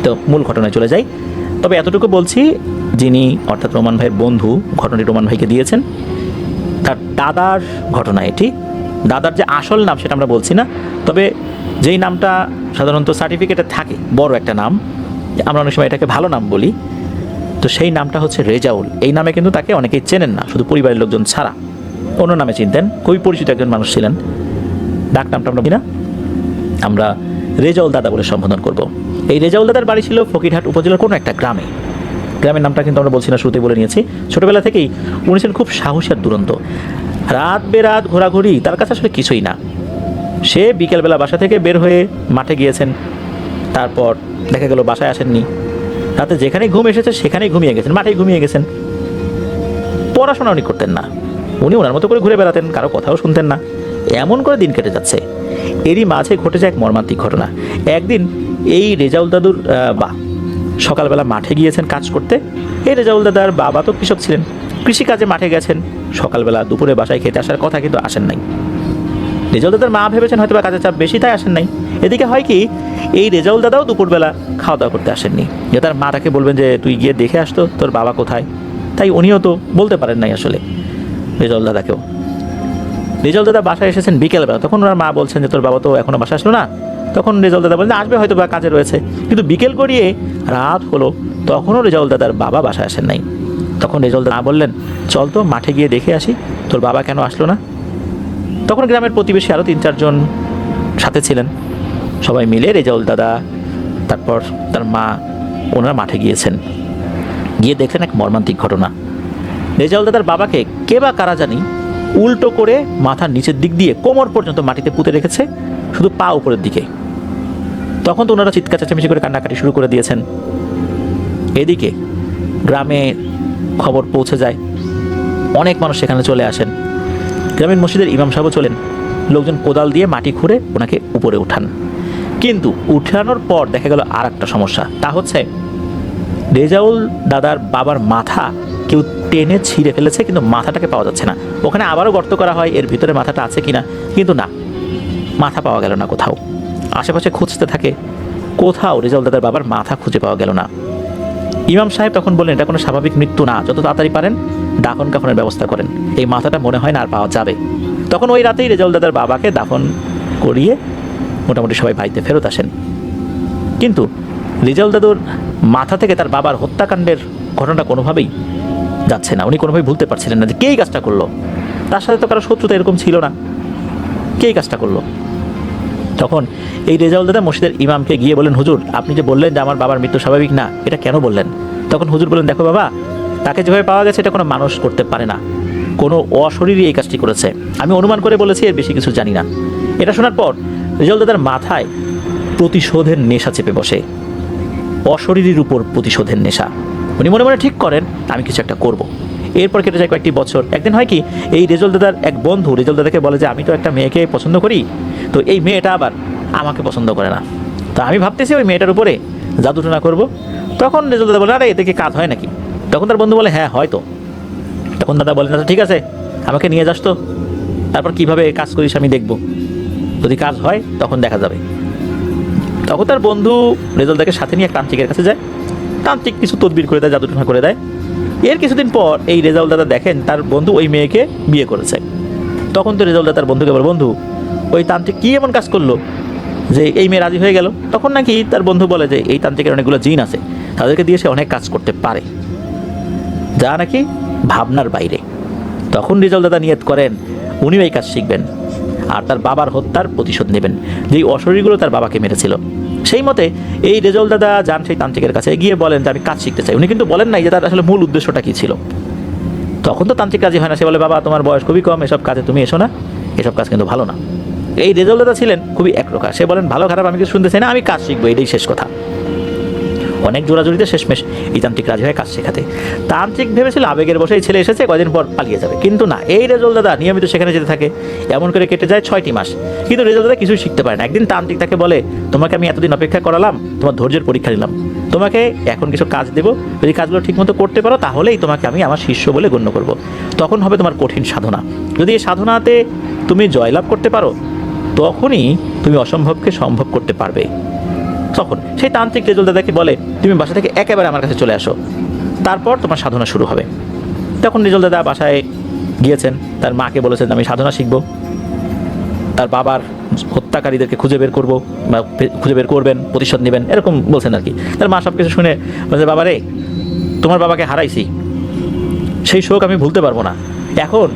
তো মূল ঘটনায় চলে যাই। তবে এতটুকু বলছি, যিনি অর্থাৎ রোমান ভাইয়ের বন্ধু ঘটনাটি রোমান ভাইকে দিয়েছেন, তার দাদার ঘটনা এটি। দাদার যে আসল নাম সেটা আমরা বলছি না, তবে যেই নামটা সাধারণত সার্টিফিকেটে থাকে, বড় একটা নাম, আমরা অনেক সময় এটাকে ভালো নাম বলি, তো সেই নামটা হচ্ছে রেজাউল। এই নামে কিন্তু তাকে অনেকেই চেনেন না, শুধু পরিবারের লোকজন ছাড়া অন্য নামে চিনতেন। খুবই পরিচিত একজন মানুষ ছিলেন। ডাক নামটা আমরা না, আমরা রেজাউল দাদা বলে সম্বোধন করব। এই রেজাউল দাদার বাড়ি ছিল ফকিরহাট উপজেলার কোনো একটা গ্রামে। গ্রামের নামটা কিন্তু আমরা বলছি না, শুরুতেই বলে নিয়েছি। ছোটোবেলা থেকেই উনি ছিলেন খুব সাহসী আর দুরন্ত। রাত বেরাত ঘোরাঘুরি তার কাছে আসলে কিছুই না। সে বিকেলবেলা বাসা থেকে বের হয়ে মাঠে গিয়েছেন, তারপর দেখা গেল বাসায় আসেননি, রাতে যেখানেই ঘুম এসেছে সেখানেই ঘুমিয়ে গেছেন, মাঠেই ঘুমিয়ে গেছেন। পড়াশোনা উনি করতেন না, উনি ওনার মতো করে ঘুরে বেড়াতেন, কারো কথাও শুনতেন না। এমন করে দিন কেটে যাচ্ছে। এরই মাঝে ঘটে যায় এক মর্মান্তিক ঘটনা। একদিন এই রেজাউল দাদুর সকালবেলা মাঠে গিয়েছেন কাজ করতে। এই রেজাউল দাদার বাবা তো কৃষক ছিলেন, কৃষিকাজে মাঠে গেছেন। সকালবেলা দুপুরে বাসায় খেতে আসার কথা, কিন্তু আসেন নাই। রেজাউল দাদার মা ভেবেছেন হয়তো বা কাজের চাপ বেশি, তাই আসেন নাই। এদিকে হয় কি, এই রেজাউল দাদাও দুপুরবেলা খাওয়া দাওয়া করতে আসেননি, যে তার মা তাকে বলবেন যে তুই গিয়ে দেখে আসতো তোর বাবা কোথায়। তাই উনিও তো বলতে পারেন নাই আসলে রেজাউল দাদাকেও। রেজাউল দাদা বাসায় এসেছেন বিকেলবেলা, তখন ওনার মা বলছেন যে তোর বাবা তো এখনও বাসা আসলো না। তখন রেজাউল দাদা বলেন আসবে হয়তো বা কাজে রয়েছে, কিন্তু বিকেল গড়িয়ে রাত হলো, তখনও রেজাউল দাদার বাবা বাসায় আসেন নাই। তখন রেজাউল দাদা বললেন চল তো মাঠে গিয়ে দেখে আসি তোর বাবা কেন আসলো না। তখন গ্রামের প্রতিবেশী আরও 3-4 জন সাথে ছিলেন। সবাই মিলে রেজাউল দাদা, তারপর তার মা, ওনারা মাঠে গিয়েছেন। গিয়ে দেখলেন এক মর্মান্তিক ঘটনা। রেজাউল দাদার বাবাকে কে বা কারা জানি উল্টো করে মাথার নিচের দিক দিয়ে কোমর পর্যন্ত মাটিতে পুঁতে রেখেছে, শুধু পা উপরের দিকে। তখন তো ওনারা চিৎকার চেঁচামেচি করে কান্নাকাটি শুরু করে দিয়েছেন। এদিকে গ্রামে খবর পৌঁছে যায়, অনেক মানুষ সেখানে চলে আসেন। গ্রামের মসজিদের ইমাম সাহেবও চলেন, লোকজন কোদাল দিয়ে মাটি খুঁড়ে ওনাকে উপরে উঠান। কিন্তু উঠানোর পর দেখা গেল আর একটা সমস্যা, তা হচ্ছে রেজাউল দাদার বাবার মাথা কেউ টেনে ছিঁড়ে ফেলেছে, কিন্তু মাথাটাকে পাওয়া যাচ্ছে না। ওখানে আবারও গর্ত করা হয় এর ভিতরে মাথাটা আছে কিনা, কিন্তু না, মাথা পাওয়া গেল না কোথাও। আশেপাশে খুঁজতে থাকে, কোথাও রেজাউল দাদার বাবার মাথা খুঁজে পাওয়া গেল না। ইমাম সাহেব তখন বললেন এটা কোনো স্বাভাবিক মৃত্যু না, যত তাড়াতাড়ি পারেন দাফন কাফনের ব্যবস্থা করেন, এই মাথাটা মনে হয় না আর পাওয়া যাবে। তখন ওই রাতেই রেজাউল দাদার বাবাকে দাফন করিয়ে মোটামুটি সবাই বাড়িতে ফেরত আসেন। কিন্তু রেজাউল দাদুর মাথা থেকে তার বাবার হত্যাকাণ্ডের ঘটনাটা কোনোভাবেই যাচ্ছে না। উনি কোনোভাবেই ভুলতে পারছিলেন না যে কেই কাজটা করলো। তার সাথে তো কারো শত্রুতা এরকম ছিল না, কেই কাজটা করলো। তখন এই রেজাউল দাদা মসজিদের ইমামকে গিয়ে বলেন হুজুর আপনি যে বললেন যে আমার বাবার মৃত্যু স্বাভাবিক না, এটা কেন বললেন? তখন হুজুর বলেন দেখো বাবা, তাকে যেভাবে পাওয়া গেছে এটা কোনো মানুষ করতে পারে না, কোনো অশরীরই এই কাজটি করেছে। আমি অনুমান করে বলেছি, এর বেশি কিছু জানি না। এটা শোনার পর রেজাউল দাদার মাথায় প্রতিশোধের নেশা চেপে বসে, অশরীরীর উপর প্রতিশোধের নেশা। উনি মনে মনে ঠিক করেন আমি কিছু একটা করব। এরপর কেটে যায় কয়েকটি বছর। একদিন হয় কি, এই রেজাউল দাদার এক বন্ধু রেজাউল দাদাকে বলে যে আমি তো একটা মেয়েকে পছন্দ করি, তো এই মেয়েটা আবার আমাকে পছন্দ করে না, তো আমি ভাবতেছি ওই মেয়েটার উপরে জাদুটনা করব। তখন রেজাউল দাদা বলে আরে এতে কি কাজ হয় নাকি? তখন তার বন্ধু বলে হ্যাঁ হয়তো। তখন দাদা বলেন আচ্ছা ঠিক আছে, আমাকে নিয়ে যাস তো, তারপর কিভাবে কাজ করিস আমি দেখব, যদি কাজ হয় তখন দেখা যাবে। তখন তার বন্ধু রেজাউল দাদাকে সাথে নিয়ে এক তান্ত্রিকের কাছে যায়। তান্ত্রিক কিছু তদবির করে দেয়, জাদুটনা করে দেয়। এর কিছুদিন পর এই রেজাউল দাদা দেখেন তার বন্ধু ওই মেয়েকে বিয়ে করেছে। তখন তো রেজাউল দাদা তার বন্ধুকে বলে বন্ধু ওই তান্ত্রিক কী এমন কাজ করলো যে এই মেয়ে রাজি হয়ে গেল? তখন নাকি তার বন্ধু বলে যে এই তান্ত্রিকের অনেকগুলো জিন আছে, তাদেরকে দিয়ে সে অনেক কাজ করতে পারে, যা নাকি ভাবনার বাইরে। তখন রেজাউল দাদা নিয়ত করেন উনিও এই কাজ শিখবেন আর তার বাবার হত্যার প্রতিশোধ নেবেন, যেই অশরীরগুলো তার বাবাকে মেরেছিল। সেই মতে এই রেজাউল দাদা যান সেই তান্ত্রিকের কাছে, গিয়ে বলেন যে আমি কাজ শিখতে চাই। উনি কিন্তু বলেন নাই যে তার আসলে মূল উদ্দেশ্যটা কী ছিল। তখন তো তান্ত্রিক রাজি হয় না, সে বলে বাবা তোমার বয়স খুবই কম, এসব কাজে তুমি এসো না, এসব কাজ কিন্তু ভালো না। এই রেজাউল দাদা ছিলেন খুবই একরোখা, সে বলেন ভালো খারাপ আমি কিছু শুনতে চাই না, আমি কাজ শিখবো, এটাই শেষ কথা। অনেক জোড়াজুড়িতে শেষমেশ এই তান্ত্রিক রাজি হয় কাজ শেখাতে। তান্ত্রিক ভেবেছিল আবেগের বসেই ছেলে এসেছে কয়দিন পর পালিয়ে যাবে, কিন্তু না, এই রেজাউল দাদা নিয়মিত সেখানে যেতে থাকে। এমন করে কেটে যায় 6টি মাস, কিন্তু রেজাউল দাদা কিছুই শিখতে পারে না। একদিন তান্ত্রিক তাকে বলে তোমাকে আমি এতদিন অপেক্ষা করালাম, তোমার ধৈর্যের পরীক্ষা নিলাম, তোমাকে এখন কিছু কাজ দেবো, যদি কাজগুলো ঠিকমতো করতে পারো তাহলেই তোমাকে আমি আমার শিষ্য বলে গণ্য করব। তখন হবে তোমার কঠিন সাধনা, যদি এই সাধনাতে তুমি জয়লাভ করতে পারো তখনই তুমি অসম্ভবকে সম্ভব করতে পারবে। তখন সেই তান্ত্রিক রেজল দাদাকে বলে, তুমি বাসা থেকে একেবারে আমার কাছে চলে আসো, তারপর তোমার সাধনা শুরু হবে। তখন রেজল দাদা বাসায় গিয়েছেন, তার মাকে বলেছেন আমি সাধনা শিখব, তার বাবার হত্যাকারীদেরকে খুঁজে বের করবো বা খুঁজে বের করবেন, প্রতিশোধ নেবেন, এরকম বলছেন আর কি। তার মা সব কিছু শুনে বলছে, বাবা রে, তোমার বাবাকে হারাইছি, সেই শোক আমি ভুলতে পারবো না, এখন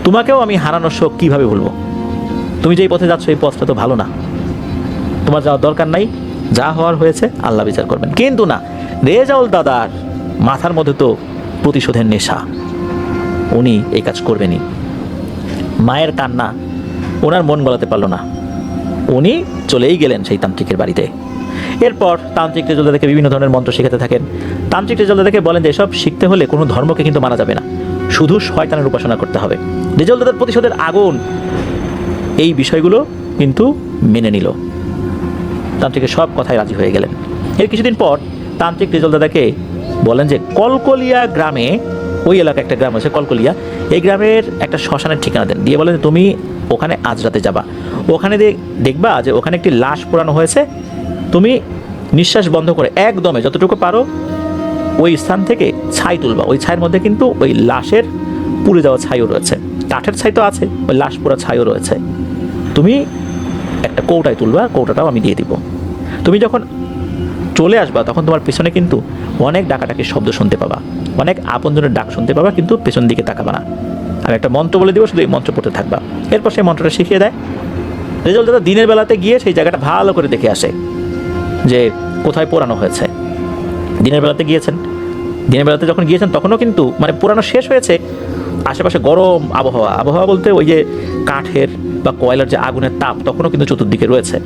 তোমাকেও আমি হারানোর শোক কীভাবে ভুলবো? তুমি যেই পথে যাচ্ছ এই পথটা তো ভালো না, তোমার যাওয়ার দরকার নাই, যা হওয়ার হয়েছে আল্লাহ বিচার করবেন। কিন্তু না, রেজাউল দাদার মাথার মধ্যে তো প্রতিশোধের নেশা, উনি এই কাজ করবেনই। মায়ের কান্না ওনার মন গলাতে পারলো না, উনি চলেই গেলেন সেই তান্ত্রিকের বাড়িতে। এরপর তান্ত্রিক রেজল দাদাকে বিভিন্ন ধরনের মন্ত্র শেখাতে থাকেন। তান্ত্রিক রেজল দাদাকে বলেন যে এসব শিখতে হলে কোনো ধর্মকে কিন্তু মানা যাবে না, শুধু শয়তানের উপাসনা করতে হবে। রেজল দাদার প্রতিশোধের আগুন এই বিষয়গুলো কিন্তু মেনে নিল, তান্ত্রিকের সব কথায় রাজি হয়ে গেলেন। এর কিছুদিন পর তান্ত্রিক রেজল দাদাকে বলেন যে কলকলিয়া গ্রামে, ওই এলাকায় একটা গ্রাম আছে কলকলিয়া, এই গ্রামের একটা শ্মশানের ঠিকানা দেন, দিয়ে বলেন তুমি ওখানে আজ রাতে যাবা, ওখানে দেখবা যে ওখানে একটি লাশ পোড়ানো হয়েছে, তুমি নিঃশ্বাস বন্ধ করে একদমে যতটুকু পারো ওই স্থান থেকে ছাই তুলবা, ওই ছাইয়ের মধ্যে কিন্তু ওই লাশের পুড়ে যাওয়া ছাইও রয়েছে, কাঠের ছাই তো আছে, ওই লাশ পোড়া ছাইও রয়েছে, তুমি একটা কৌটায় তুলবা, কৌটাটাও আমি দিয়ে দিব। তুমি যখন চলে আসবা তখন তোমার পেছনে কিন্তু অনেক ডাকাডাকির শব্দ শুনতে পাবা, অনেক আপনজনের ডাক শুনতে পাবা, কিন্তু পেছন দিকে তাকাবা না। আমি একটা মন্ত্র বলে দিব, শুধু এই মন্ত্র পড়তে থাকবা। এরপর সেই মন্ত্রটা শিখিয়ে দেয়। রেজল দাদা দিনের বেলাতে গিয়ে সেই জায়গাটা ভালো করে দেখে আসে যে কোথায় পোড়ানো হয়েছে। দিনের বেলাতে গিয়েছেন, দিনের বেলাতে যখন গিয়েছেন তখনও কিন্তু মানে পোড়ানো শেষ হয়েছে, আশেপাশে গরম আবহাওয়া, আবহাওয়া বলতে ওই যে কাঠের বা কয়লার যে আগুনের তাপ তখনও কিন্তু চতুর্দিকে রয়েছে।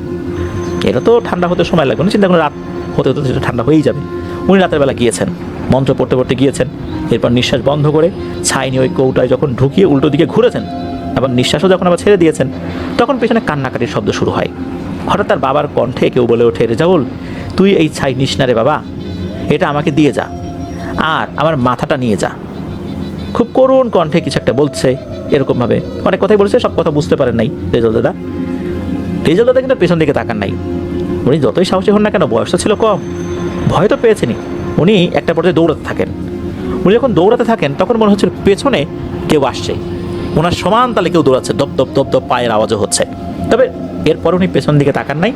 এটা তো ঠান্ডা হতে সময় লাগবে না, চিন্তা করুন রাত হতে হতে সেটা ঠান্ডা হয়েই যাবে। উনি রাতের বেলা গিয়েছেন, মন্ত্র পড়তে পড়তে গিয়েছেন, এরপর নিঃশ্বাস বন্ধ করে ছাই নিয়ে ওই কৌটায় যখন ঢুকিয়ে উল্টো দিকে ঘুরেছেন, আবার নিঃশ্বাসও যখন আবার ছেড়ে দিয়েছেন, তখন পেছনে কান্নাকাটির শব্দ শুরু হয়। হঠাৎ তার বাবার কণ্ঠে কেউ বলে ওঠে, রেজাউল তুই এই ছাই নিস না রে বাবা, এটা আমাকে দিয়ে যা, আর আমার মাথাটা নিয়ে যা। খুব করুণ কণ্ঠে কিছু একটা বলছে, এরকমভাবে অনেক কথাই বলছে, সব কথা বুঝতে পারেন নাই রেজল দাদা। রেজল দাদা কিন্তু পেছন দিকে তাকান নাই। উনি যতই সাহসী হন না কেন, বয়সটা ছিল কম, ভয় তো পেয়েছেনি। উনি একটা পর্যায়ে দৌড়াতে থাকেন। উনি যখন দৌড়াতে থাকেন তখন মনে হচ্ছিল পেছনে কেউ আসছে, ওনার সমান তালে কেউ দৌড়াচ্ছে, দপ দপ দপ দপ পায়ের আওয়াজও হচ্ছে। তবে এরপর উনি পেছন দিকে তাকান নাই,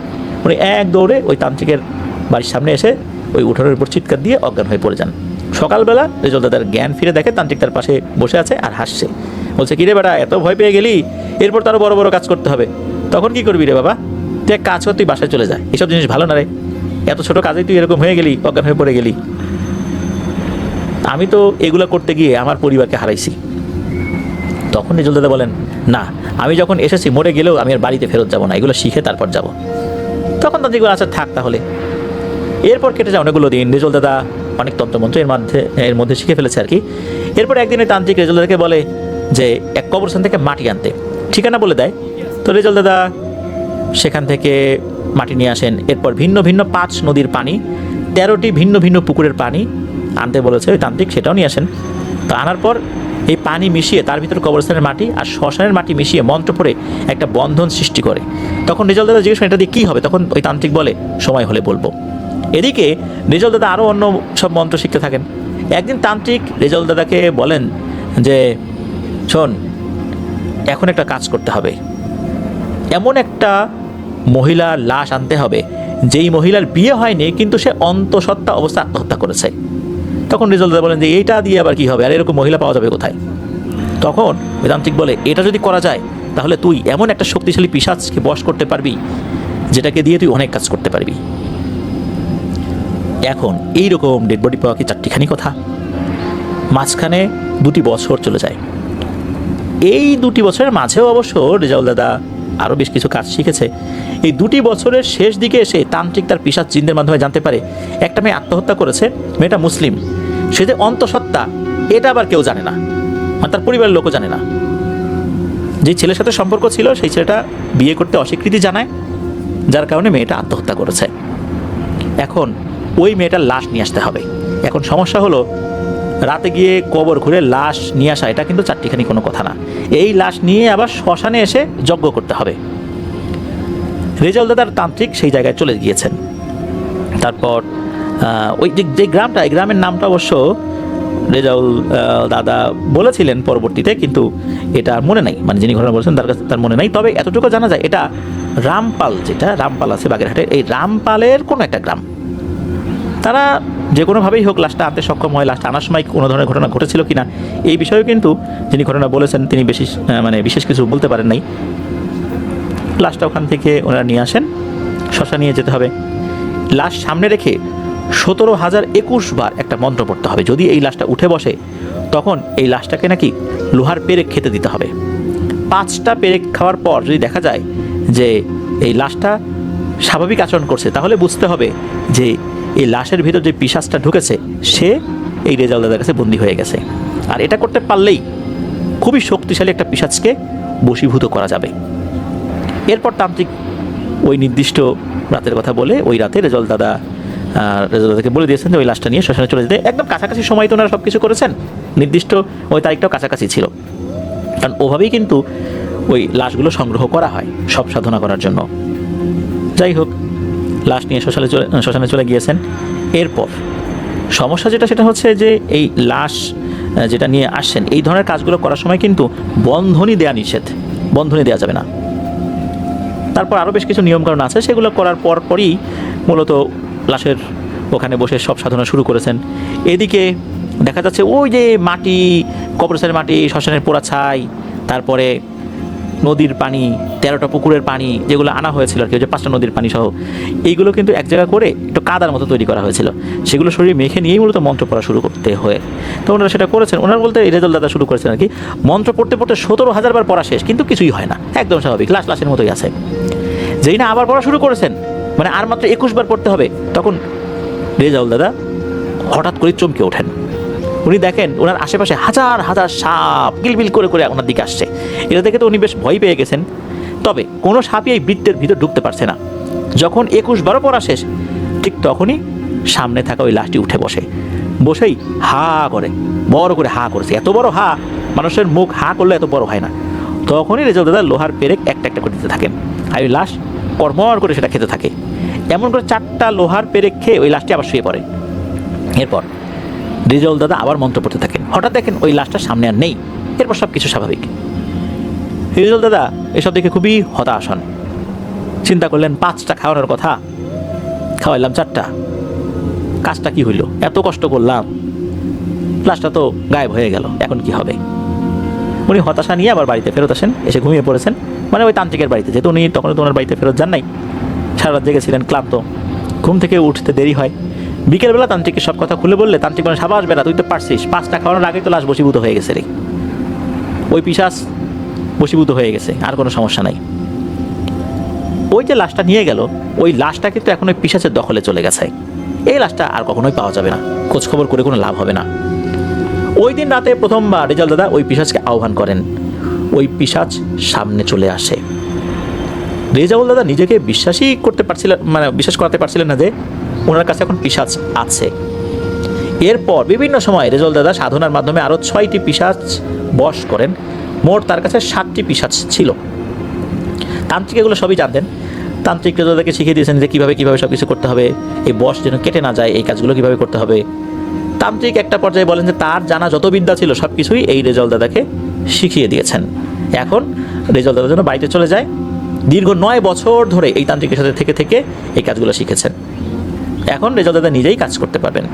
উনি এক দৌড়ে ওই তান্ত্রিকের বাড়ির সামনে এসে ওই উঠোনের উপর চিৎকার দিয়ে অজ্ঞান হয়ে পড়ে যান। সকালবেলা রেজল দাদার জ্ঞান ফিরে দেখে তান্ত্রিক তার পাশে বসে আছে আর হাসছে, বলছে কিরে বেটা, এত ভয় পেয়ে গেলি, এরপর তারও বড় বড় কাজ করতে হবে, তখন কি করবি রে বাবা? তুই এক কাজ কর, তুই বাসায় চলে যা, এসব জিনিস ভালো না রে, এত ছোট কাজেই তুই এরকম হয়ে গেলি, অজ্ঞান হয়ে পড়ে গেলি। আমি তো এগুলো করতে গিয়ে আমার পরিবারকে হারাইছি। তখন রেজল দাদা বলেন, না, আমি যখন এসেছি মরে গেলেও আমি আর বাড়িতে ফেরত যাবো না, এগুলো শিখে তারপর যাব। তখন তান্ত্রিক বলে, আচ্ছা থাক তাহলে। এরপর কেটে যায় অনেকগুলো দিন। রেজল দাদা অনেক তন্ত্রমন্ত্র এর মধ্যে শিখে ফেলেছে আর কি। এরপর একদিন ওই তান্ত্রিক রেজল দাদাকে বলে যে এক কবরস্থান থেকে মাটি আনতে, ঠিকানা বলে দেয়। তো রেজল দাদা সেখান থেকে মাটি নিয়ে আসেন। এরপর ভিন্ন ভিন্ন 5 নদীর পানি, 13টি ভিন্ন ভিন্ন পুকুরের পানি আনতে বলেছে ওই তান্ত্রিক, সেটাও নিয়ে আসেন। তো আনার পর এই পানি মিশিয়ে তার ভিতর কবরস্থানের মাটি আর শ্মশানের মাটি মিশিয়ে মন্ত্র পড়ে একটা বন্ধন সৃষ্টি করে। তখন রেজল দাদা জিজ্ঞেস করেন এটা দিয়ে কী হবে? তখন ওই তান্ত্রিক বলে, সময় হলে বলবো। এদিকে রেজল দাদা আরও অন্য সব মন্ত্র শিখতে থাকেন। একদিন তান্ত্রিক রেজল দাদাকে বলেন যে শোন, এখন একটা কাজ করতে হবে, এমন একটা মহিলার লাশ আনতে হবে যেই মহিলার বিয়ে হয়নি কিন্তু সে অন্তঃসত্ত্বা অবস্থা আত্মহত্যা করেছে। তখন রেজল দাদা বলেন যে এইটা দিয়ে আবার কী হবে, আর এরকম মহিলা পাওয়া যাবে কোথায়? তখন বেদান্তিক বলে, এটা যদি করা যায় তাহলে তুই এমন একটা শক্তিশালী পিশাচকে বশ করতে পারবি যেটাকে দিয়ে তুই অনেক কাজ করতে পারবি। এখন এইরকম ডেড বডি পাওয়া কি 4টিখানি কথা? মাঝখানে 2টি বছর চলে যায়। এই 2টি বছরের মাঝেও অবশ্য রেজাউল দাদা আরও বেশ কিছু কাজ শিখেছে। এই 2টি বছরের শেষ দিকে এসে তান্ত্রিক তার পিশাচ জিনদের মাধ্যমে জানতে পারে একটা মেয়ে আত্মহত্যা করেছে, মেয়েটা মুসলিম, সে যে অন্তঃসত্ত্বা এটা আবার কেউ জানে না, আর তার পরিবারের লোকও জানে না। যে ছেলের সাথে সম্পর্ক ছিল সেই ছেলেটা বিয়ে করতে অস্বীকৃতি জানায়, যার কারণে মেয়েটা আত্মহত্যা করেছে। এখন ওই মেয়েটার লাশ নিয়ে আসতে হবে। এখন সমস্যা হলো রাতে গিয়ে কবর ঘুরে লাশ নিয়ে আসা এটা কিন্তু 4টিখানি কোনো কথা না। এই লাশ নিয়ে আবার শ্মশানে এসে যজ্ঞ করতে হবে। রেজল দাদার তান্ত্রিক সেই জায়গায় চলে গিয়েছেন। তারপর ওই যে গ্রামটা, এই গ্রামের নামটা অবশ্য রেজাউল দাদা বলেছিলেন পরবর্তীতে, কিন্তু এটা আর মনে নাই, মানে যিনি ঘটনা বলেছেন তার কাছে তার মনে নাই। তবে এতটুকু জানা যায় এটা রামপাল, যেটা রামপাল আছে বাগেরহাটে, এই রামপালের কোনো একটা গ্রাম। তারা যে কোনোভাবেই হোক লাশটা আনতে সক্ষম হয়। লাশটা আনার সময় কোনো ধরনের ঘটনা ঘটেছিল কিনা এই বিষয়েও কিন্তু যিনি ঘটনা বলেছেন তিনি বিশেষ কিছু বলতে পারেন নাই। লাশটা ওখান থেকে ওনারা নিয়ে আসেন, শ্মশানে নিয়ে যেতে হবে। লাশ সামনে রেখে 17,021 বার একটা মন্ত্র পড়তে হবে। যদি এই লাশটা উঠে বসে তখন এই লাশটাকে নাকি লোহার পেরেক খেতে দিতে হবে। 5টা পেরেক খাওয়ার পর যদি দেখা যায় যে এই লাশটা স্বাভাবিক আচরণ করছে, তাহলে বুঝতে হবে যে এই লাশের ভিতর যে পিশাচটা ঢুকেছে সে এই রেজাউল দাদার কাছে বন্দী হয়ে গেছে। আর এটা করতে পারলেই খুবই শক্তিশালী একটা পিশাচকে বশীভূত করা যাবে। এরপর তান্ত্রিক ওই নির্দিষ্ট রাতের কথা বলে ওই রাতে রেজাউল দাদাকে বলে দিয়েছেন যে ওই লাশটা নিয়ে শ্মশানে চলে যেতে। একদম কাছাকাছি সময় তো ওনারা সব কিছু করেছেন, নির্দিষ্ট ওই তারিখটাও কাছাকাছি ছিল, কারণ ওভাবেই কিন্তু ওই লাশগুলো সংগ্রহ করা হয় সব সাধনা করার জন্য। যাই হোক, লাশ নিয়ে শ্মশানে চলে গিয়েছেন। এরপর সমস্যা সেটা হচ্ছে যে এই লাশ যেটা নিয়ে আসছেন, এই ধরনের কাজগুলো করার সময় কিন্তু বন্ধনী দেওয়া নিষেধ, বন্ধনী দেওয়া যাবে না। তারপর আরও বেশ কিছু নিয়মকানুন আছে, সেগুলো করার পরই মূলত লাশের ওখানে বসে সব সাধনা শুরু করেছেন। এদিকে দেখা যাচ্ছে ওই যে মাটি, কবরস্থানের মাটি, শ্মশানের পোড়া ছাই, তারপরে নদীর পানি, 13টা পুকুরের পানি যেগুলো আনা হয়েছিল আর কি, যে 5টা নদীর পানি সহ, এইগুলো কিন্তু এক জায়গা করে একটু কাদার মতো তৈরি করা হয়েছিল। সেগুলো শরীরে মেখে নিয়েই মূলত মন্ত্র পড়া শুরু করতে হয়। তো ওনারা সেটা করেছেন। ওনারা বলতে রেজাউল দাদা শুরু করেছেন আর কি। মন্ত্র পড়তে 17,000 বার পড়া শেষ, কিন্তু কিছুই হয় না, একদম স্বাভাবিক, লাশের মতোই আছে। যেই না আবার পড়া শুরু করেছেন, মানে আর মাত্র 21 বার পড়তে হবে, তখন রেজাউল দাদা হঠাৎ করে চমকে ওঠেন। উনি দেখেন ওনার আশেপাশে হাজার হাজার সাপ কিলবিল করে ওনার দিকে আসছে। এটা দেখে তো উনি বেশ ভয় পেয়ে গেছেন। তবে কোনো সাপই এই বৃত্তের ভিতর ঢুকতে পারছে না। যখন 21 বারও পড়া শেষ, ঠিক তখনই সামনে থাকা ওই লাশটি উঠে বসেই হা করে, বড় করে হা করেছে। এত বড় হা, মানুষের মুখ হা করলে এত বড় হয় না। তখনই রেজাউল দাদা লোহার পেরেক একটা করে দিতে থাকেন, আর ওই লাশ কর্মর করে সেটা খেতে থাকে। এমন করে 4টা লোহার পেরেক খেয়ে ওই লাশটি আবার শুয়ে পড়ে। এরপর রেজাউল দাদা আবার মন্ত্র পড়তে থাকেন। হঠাৎ দেখেন ওই লাশটা সামনে আর নেই। এরপর সব কিছু স্বাভাবিক। রেজাউল দাদা এসব দেখে খুবই হতাশ হন। চিন্তা করলেন 5টা খাওয়ানোর কথা, খাওয়াইলাম 4টা, কাজটা কি হইল? এত কষ্ট করলাম, লাশটা তো গায়েব হয়ে গেল, এখন কি হবে? উনি হতাশা নিয়ে আবার বাড়িতে ফেরত আসেন, এসে ঘুমিয়ে পড়েছেন, মানে ওই তান্ত্রিকের বাড়িতে, যেহেতু উনি তখন তো ওনার বাড়িতে ফেরত যান নাই, সারা রাত জেগেছিলেন, ক্লান্ত, ঘুম থেকে উঠতে দেরি হয়। বিকেলবেলা তান্ত্রিকের সব কথা খুলে বললে তান্ত্রিক মানে সাবাস বেলা, তুই তো পারছিস, 5টা খাওয়ানোর আগেই তো লাশ বশীভূত হয়ে গেছে রে, ওই পিশাচ বশীভূত হয়ে গেছে, আর কোনো সমস্যা নাই। ওই যে লাশটা নিয়ে গেল, ওই লাশটা কিন্তু এখন ওই পিশাচের দখলে চলে গেছে। এই লাশটা আর কখনোই পাওয়া যাবে না, খোঁজ খবর করে কোনো লাভ হবে না। ওই দিন রাতে প্রথমবার রেজাউল দাদা ওই পিশাচকে আহ্বান করেন। ওই পিশাচ সামনে চলে আসে। রেজাউল দাদা নিজেকে বিশ্বাস করাতে পারছিলেন না যে ওনার কাছে এখন পিশাচ আছে। এরপর বিভিন্ন সময় রেজাউল দাদা সাধনার মাধ্যমে আরও 6টি পিশাচ বশ করেন। মোট তার কাছে 7টি পিশাচ ছিল। তান্ত্রিক এগুলো সবই জানতেন। তান্ত্রিক রেজাউল দাদাকে শিখিয়ে দিয়েছেন যে কীভাবে সব কিছু করতে হবে, এই বশ যেন কেটে না যায়, এই কাজগুলো কীভাবে করতে হবে। তান্ত্রিক একটা পর্যায়ে বলেন যে তার জানা যত বিদ্যা ছিল সব কিছুই এই রেজাউল দাদাকে শিখিয়ে দিয়েছেন। এখন রেজাউল দাদা যেন বাড়িতে চলে যায়। দীর্ঘ 9 বছর ধরে এই তান্ত্রিকের সাথে থেকে এই কাজগুলো শিখেছেন। এখন রেজাউল দাদা নিজেই কাজ করতে পারবেন।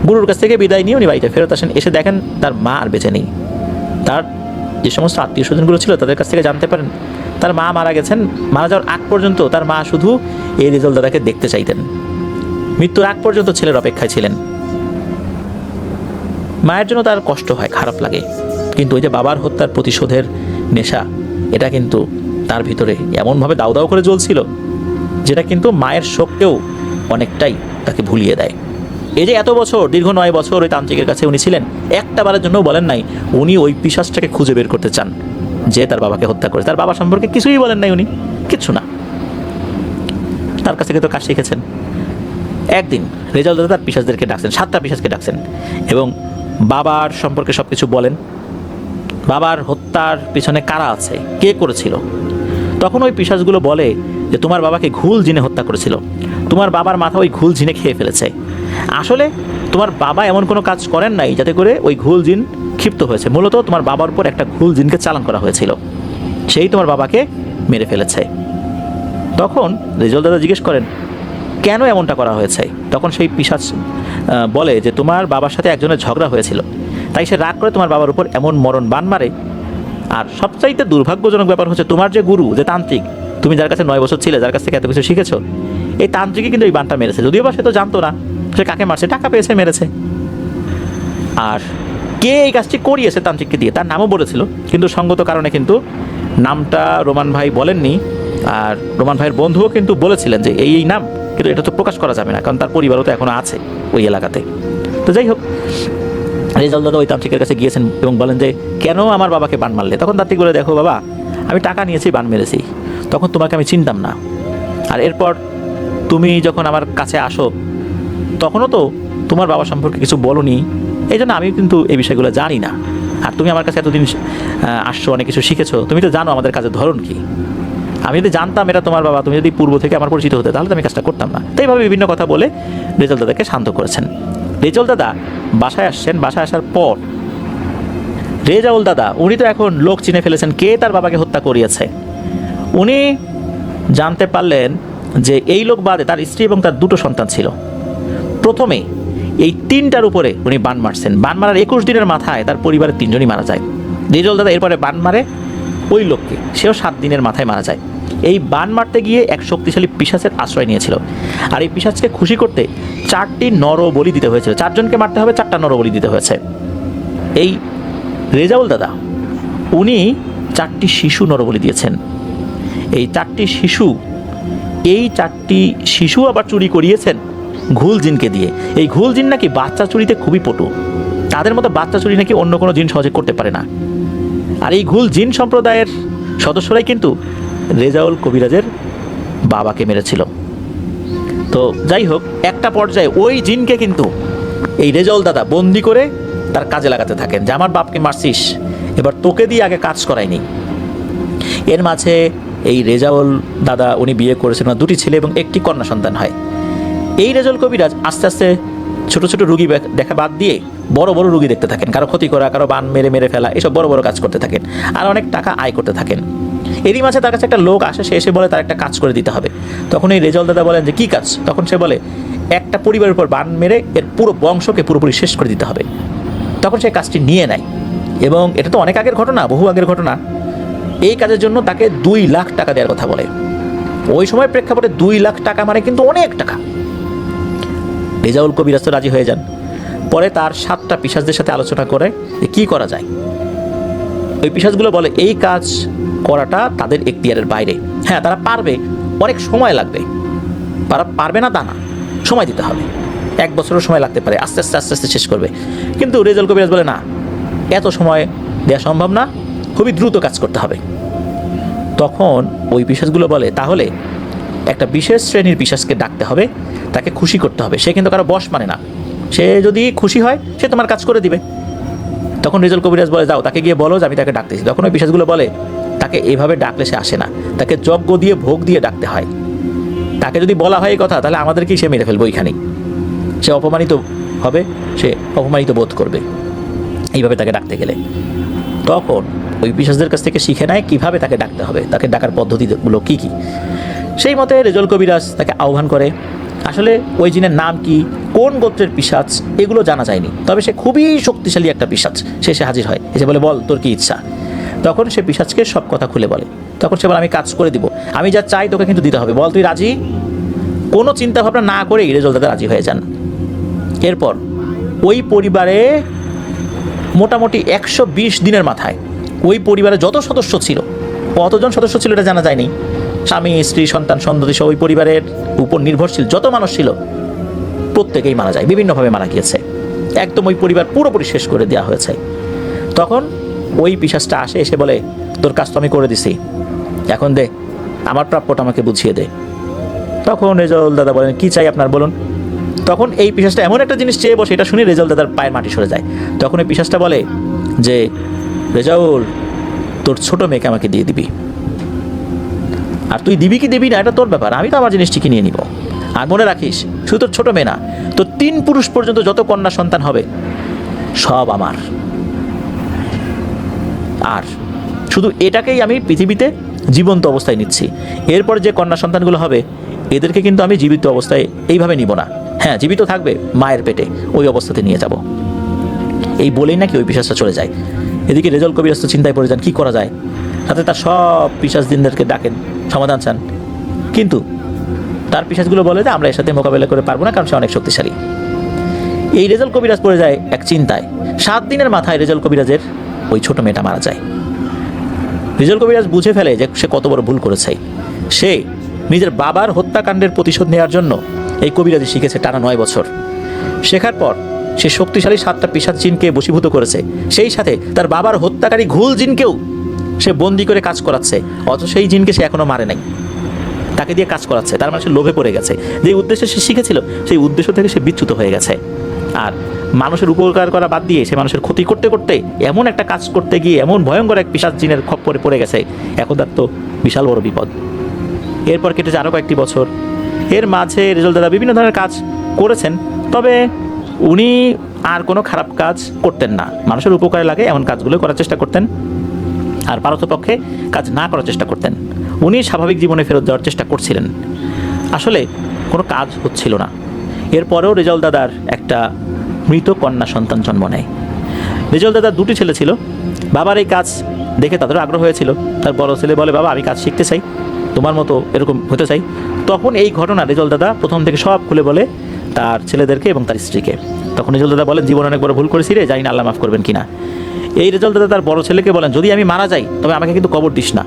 গুরুর কাছ থেকে বিদায় নিয়ে উনি বাড়িতে ফেরত আসেন। এসে দেখেন তার মা আর বেঁচে নেই। তার যে সমস্ত আত্মীয় স্বজনগুলো ছিল তাদের কাছ থেকে জানতে পারেন তার মা মারা গেছেন। মারা যাওয়ার আগ পর্যন্ত তার মা শুধু এই রেজাউল দাদাকে দেখতে চাইতেন। মৃত্যুর আগ পর্যন্ত ছেলের অপেক্ষায় ছিলেন। মায়ের জন্য তার কষ্ট হয়, খারাপ লাগে, কিন্তু ওই যে বাবার হত্যার প্রতিশোধের নেশা, এটা কিন্তু তার ভিতরে এমনভাবে দাউ দাউ করে জ্বলছিল যেটা কিন্তু মায়ের শোককেও অনেকটাই তাকে ভুলিয়ে দেয়। এই যে এত বছর, দীর্ঘ 9 বছর ওই তান্ত্রিকের কাছে উনি ছিলেন, একটা বারের জন্য বলেন নাই উনি ওই পিশাচটাকে খুঁজে বের করতে চান যে তার বাবাকে হত্যা করে। তার বাবা সম্পর্কে কিছুই বলেন নাই উনি, কিচ্ছু না। তার কাছ থেকে তো কাজ শিখেছেন। একদিন রেজাউল দাদা তার পিশাচদেরকে ডাকছেন, 7টা পিশাচকে ডাকছেন এবং বাবার সম্পর্কে সব কিছু বলেন। বাবার হত্যার পিছনে কারা আছে, কে করেছিল। তখন ওই পিশাচগুলো বলে যে তোমার বাবাকে ঘুল জিনে হত্যা করেছিল, তোমার বাবার মাথা ওই ঘুল জিনে খেয়ে ফেলেছে। আসলে তোমার বাবা এমন কোনো কাজ করেন নাই যাতে করে ওই ঘুল জিন ক্ষিপ্ত হয়েছে, মূলত তোমার বাবার উপর একটা ঘুল জিনকে চালান করা হয়েছিল, সেই তোমার বাবাকে মেরে ফেলেছে। তখন রেজাউল দাদা জিজ্ঞেস করেন কেন এমনটা করা হয়েছে? তখন সেই পিশাচ বলে যে তোমার বাবার সাথে একজনের ঝগড়া হয়েছিল, তাই সে রাগ করে তোমার বাবার উপর এমন মরণ বান মারে। আর সবচাইতে দুর্ভাগ্যজনক ব্যাপার হচ্ছে তোমার যে গুরু, যে তান্ত্রিক, তুমি যার কাছে 9 বছর ছিলে, যার কাছ থেকে এত কিছু শিখেছো, এই তান্ত্রিকই কিন্তু এই বানটা মেরেছে। যদিও বা সে তো জানতো না সে কাকে মারছে, টাকা পেয়েছে মেরেছে। আর কে এই কাজটি করিয়েছে তান্ত্রিককে দিয়ে, তার নামও বলেছিল, কিন্তু সঙ্গত কারণে কিন্তু নামটা রোমান ভাই বলেননি। আর রোমান ভাইয়ের বন্ধুও কিন্তু বলেছিলেন যে এই নাম, কিন্তু এটা তো প্রকাশ করা যাবে না, কারণ তার পরিবারও তো এখনো আছে ওই এলাকাতে। তো যাই হোক, রেজাউল দাদা ওই তান্ত্রিকের কাছে গিয়েছেন এবং বলেন যে কেন আমার বাবাকে বান মারলে? তখন তান্ত্রিক বলে দেখো বাবা, আমি টাকা নিয়েছি, বান মেরেছি, তখন তোমাকে আমি চিনতাম না। আর এরপর তুমি যখন আমার কাছে আসো তখনও তো তোমার বাবা সম্পর্কে কিছু বলোনি, এই জন্য আমি কিন্তু এই বিষয়গুলো জানি না। আর তুমি আমার কাছে এতদিন আসছো, অনেক কিছু শিখেছো, তুমি তো জানো আমাদের কাজের ধরন কি। আমি যদি জানতাম এটা তোমার বাবা, তুমি যদি পূর্ব থেকে আমার পরিচিত হতে, তাহলে তো আমি কাজটা করতাম না। তো এইভাবে বিভিন্ন কথা বলে রেজাউল দাদাকে শান্ত করেছেন। রেজাউল দাদা বাসায় আসছেন। বাসায় আসার পর রেজাউল দাদা উনি তো এখন লোক চিনে ফেলেছেন কে তার বাবাকে হত্যা করিয়েছে। উনি জানতে পারলেন যে এই লোক বাদে তার স্ত্রী এবং তার 2টো সন্তান ছিল। প্রথমে এই 3টার উপরে উনি বান মারছেন। বান মারার 21 দিনের মাথায় তার পরিবারের 3জনই মারা যায়। রেজাউল দাদা এরপরে বান মারে ওই লোককে, সেও 7 দিনের মাথায় মারা যায়। এই বান মারতে গিয়ে এক শক্তিশালী পিশাচের আশ্রয় নিয়েছিল। আর এই পিশাচকে খুশি করতে 4টি নরবলি দিতে হয়েছিল। 4 জনকে মারতে হবে, 4টা নরবলি দিতে হয়েছে। এই রেজাউল দাদা উনি 4টি শিশু নরবলি দিয়েছেন। এই 4টি শিশু আবার চুরি করিয়েছেন ঘুল জিনকে দিয়ে। এই ঘুল জিন নাকি বাচ্চা চুরিতে খুবই পটু, তাদের মতো বাচ্চা চুরি নাকি অন্য কোনো জিন সহজে করতে পারে না। আর এই ঘুল জিন সম্প্রদায়ের সদস্যরাই কিন্তু রেজাউল কবিরাজের বাবাকে মেরেছিল। তো যাই হোক, একটা পর্যায়ে ওই জিনকে কিন্তু এই রেজাউল দাদা বন্দি করে তার কাজে লাগাতে থাকেন যে আমার বাপকে মারছিস, এবার তোকে দিয়ে আগে কাজ করায়নি। এর মাঝে এই রেজাউল দাদা উনি বিয়ে করেছেন, 2টি ছেলে এবং 1টি কন্যা সন্তান হয়। এই রেজাউল কবিরাজ আস্তে আস্তে ছোট ছোট রুগী দেখা বাদ দিয়ে বড় বড় রুগী দেখতে থাকেন, কারো ক্ষতি করা, কারো বান মেরে ফেলা, এসব বড় বড় কাজ করতে থাকেন আর অনেক টাকা আয় করতে থাকেন। এরই মাঝে তার কাছে একটা লোক আসে, সে এসে বলে তার একটা কাজ করে দিতে হবে। তখন এই রেজাউল দাদা বলেন যে কী কাজ? তখন সে বলে একটা পরিবারের উপর বান মেরে এর পুরো বংশকে পুরোপুরি শেষ করে দিতে হবে। তখন সে কাজটি নিয়ে নেয় এবং এটা তো অনেক আগের ঘটনা, বহু আগের ঘটনা। এই কাজের জন্য তাকে 2 লাখ টাকা দেওয়ার কথা বলে। ওই সময় প্রেক্ষাপটে 2 লাখ টাকা মানে কিন্তু অনেক টাকা। রেজাউল কবিরাজ তো রাজি হয়ে যান। পরে তার 7টা পিশাচদের সাথে আলোচনা করে কি করা যায়। ওই পিশাচগুলো বলে এই কাজ করাটা তাদের এখতিয়ারের বাইরে। হ্যাঁ, তারা পারবে, অনেক সময় লাগবে, তারা পারবে না তা না, সময় দিতে হবে, 1 বছরের সময় লাগতে পারে, আস্তে আস্তে শেষ করবে। কিন্তু রেজাউল কবিরাজ বলে না, এত সময় দেওয়া সম্ভব না, খুবই দ্রুত কাজ করতে হবে। তখন ওই পিশাচগুলো বলে তাহলে একটা বিশেষ শ্রেণীর পিশাচকে ডাকতে হবে, তাকে খুশি করতে হবে। সে কিন্তু কারো বশ মানে না, সে যদি খুশি হয় সে তোমার কাজ করে দিবে। তখন রেজাউল কবিরাজ বলে যাও তাকে গিয়ে বলো যে আমি তাকে ডাকতেছি। তখন ওই পিশাচগুলো বলে তাকে এভাবে ডাকলে সে আসে না, তাকে যজ্ঞ দিয়ে ভোগ দিয়ে ডাকতে হয়। তাকে যদি বলা হয় এই কথা তাহলে আমাদেরকেই সে মেরে ফেলবে, ওইখানেই সে অপমানিত হবে, সে অপমানিত বোধ করবে এইভাবে তাকে ডাকতে গেলে। তখন ওই পিশাচদের কাছ থেকে শিখে নেয় কীভাবে তাকে ডাকতে হবে, তাকে ডাকার পদ্ধতিগুলো কী কী। সেই মতে রেজাউল কবিরাজ তাকে আহ্বান করে। আসলে ওই জিনের নাম কি, কোন গোত্রের পিশাচ, এগুলো জানা যায়নি, তবে সে খুবই শক্তিশালী একটা পিশাচ। সে হাজির হয়, এসে বলে বল তোর কি ইচ্ছা। তখন সে পিশাচকে সব কথা খুলে বলে। তখন সে বলে আমি কাজ করে দিব, আমি যা চাই তোকে কিন্তু দিতে হবে, বল তুই রাজি। কোনো চিন্তা ভাবনা না করেই রেজাউল দাদা রাজি হয়ে যান। এরপর ওই পরিবারে মোটামুটি 120 দিনের মাথায় ওই পরিবারে যত সদস্য ছিল, কতজন সদস্য ছিল এটা জানা যায়নি, স্বামী স্ত্রী সন্তান সন্ততি সহ ওই পরিবারের উপর নির্ভরশীল যত মানুষ ছিল প্রত্যেকেই মারা যায়, বিভিন্নভাবে মারা গিয়েছে। একদম ওই পরিবার পুরোপুরি শেষ করে দেওয়া হয়েছে। তখন ওই পিশাচটা আসে, এসে বলে তোর কাজ তো আমি করে দিছি, এখন দে আমার প্রাপ্যটা আমাকে বুঝিয়ে দে। তখন রেজাউল দাদা বলেন কি চাই আপনার বলুন। তখন এই পিশাচটা এমন একটা জিনিস চেয়ে বসে, এটা শুনে রেজাউল দাদার পায়ের মাটি সরে যায়। তখন এই পিশাচটা বলে যে রেজাউল তোর ছোট মেয়েকে আমাকে দিয়ে দিবি, আর তুই দিবি কি দিবি না এটা তোর ব্যাপার, আমি তো আমার জিনিস ঠিকই নিয়ে নিব। আর মনে রাখিস, শুধু তোর ছোট মেয়ে না, তো 3 পুরুষ পর্যন্ত যত কন্যা সন্তান হবে সব আমার। আর শুধু এটাকেই আমি পৃথিবীতে জীবন্ত অবস্থায় নিচ্ছি, এরপর যে কন্যা সন্তানগুলো হবে এদেরকে কিন্তু আমি জীবিত অবস্থায় এইভাবে নিব না। হ্যাঁ, জীবিত থাকবে মায়ের পেটে, ওই অবস্থাতে নিয়ে যাব। এই বলেই নাকি ওই পিশাচটা চলে যায়। এদিকে রেজাউল কবিরাজ তো চিন্তায় পড়ে যান, কী করা যায়। তাতে তার সব পিশাচ দিনদেরকে ডাকেন, সমাধান চান, কিন্তু তার পিশাচগুলো বলে যে আমরা এর সাথে মোকাবেলা করে পারবো না, কারণ সে অনেক শক্তিশালী। এই রেজাউল কবিরাজ পড়ে যায় এক চিন্তায়। 7 দিনের মাথায় রেজাউল কবিরাজের ওই ছোট মেয়েটা মারা যায়। রেজাউল কবিরাজ বুঝে ফেলে যে সে কত বড় ভুল করেছে। সে নিজের বাবার হত্যাকাণ্ডের প্রতিশোধ নেওয়ার জন্য এই কবিরাজি শিখেছে টানা 9 বছর। শেখার পর সে শক্তিশালী 7টা পিশাচ জিনকে বশীভূত করেছে, সেই সাথে তার বাবার হত্যাকারী ঘুল জিনকেও সে বন্দি করে কাজ করাচ্ছে। অথচ সেই জিনকে সে এখনো মারে নাই, তাকে দিয়ে কাজ করাচ্ছে। তার মানে সে লোভে পড়ে গেছে। যে উদ্দেশ্যে সে শিখেছিল সেই উদ্দেশ্য থেকে সে বিচ্যুত হয়ে গেছে। আর মানুষের উপকার করা বাদ দিয়ে সে মানুষের ক্ষতি করতে করতে এমন একটা কাজ করতে গিয়ে এমন ভয়ঙ্কর এক পিশাচ জিনের খপ্পরে পড়ে গেছে, এখন তার তো বিশাল বড় বিপদ। এরপর কেটেছে আরও কয়েকটি বছর। এর মাঝে রেজাউল দাদা বিভিন্ন ধরনের কাজ করেছেন, তবে উনি আর কোনো খারাপ কাজ করতেন না। মানুষের উপকারে লাগে এমন কাজগুলো করার চেষ্টা করতেন, আর পারতপক্ষে কাজ না করার চেষ্টা করতেন। উনি স্বাভাবিক জীবনে ফেরত যাওয়ার চেষ্টা করছিলেন, আসলে কোনো কাজ হচ্ছিল না। এরপরেও রেজাউল দাদার একটা মৃত কন্যা সন্তান জন্ম নেয়। রেজাউল দাদার 2টি ছেলে ছিল। বাবার এই কাজ দেখে তাদেরও আগ্রহ হয়েছিল। তার বড় ছেলে বলে, বাবা আমি কাজ শিখতে চাই, তোমার মতো এরকম হতে চাই। তখন এই ঘটনা রেজাউল দাদা প্রথম থেকে সব খুলে বলে তার ছেলেদেরকে এবং তার স্ত্রীকে। তখন রেজাউল দাদা বলেন, জীবনে অনেক বড় ভুল করেছি রে, জানি না আল্লাহ মাফ করবেন কিনা। এই রেজাউল দাদা তার বড় ছেলেকে বলেন, যদি আমি মারা যাই তবে আমাকে কিন্তু কবর দিস না,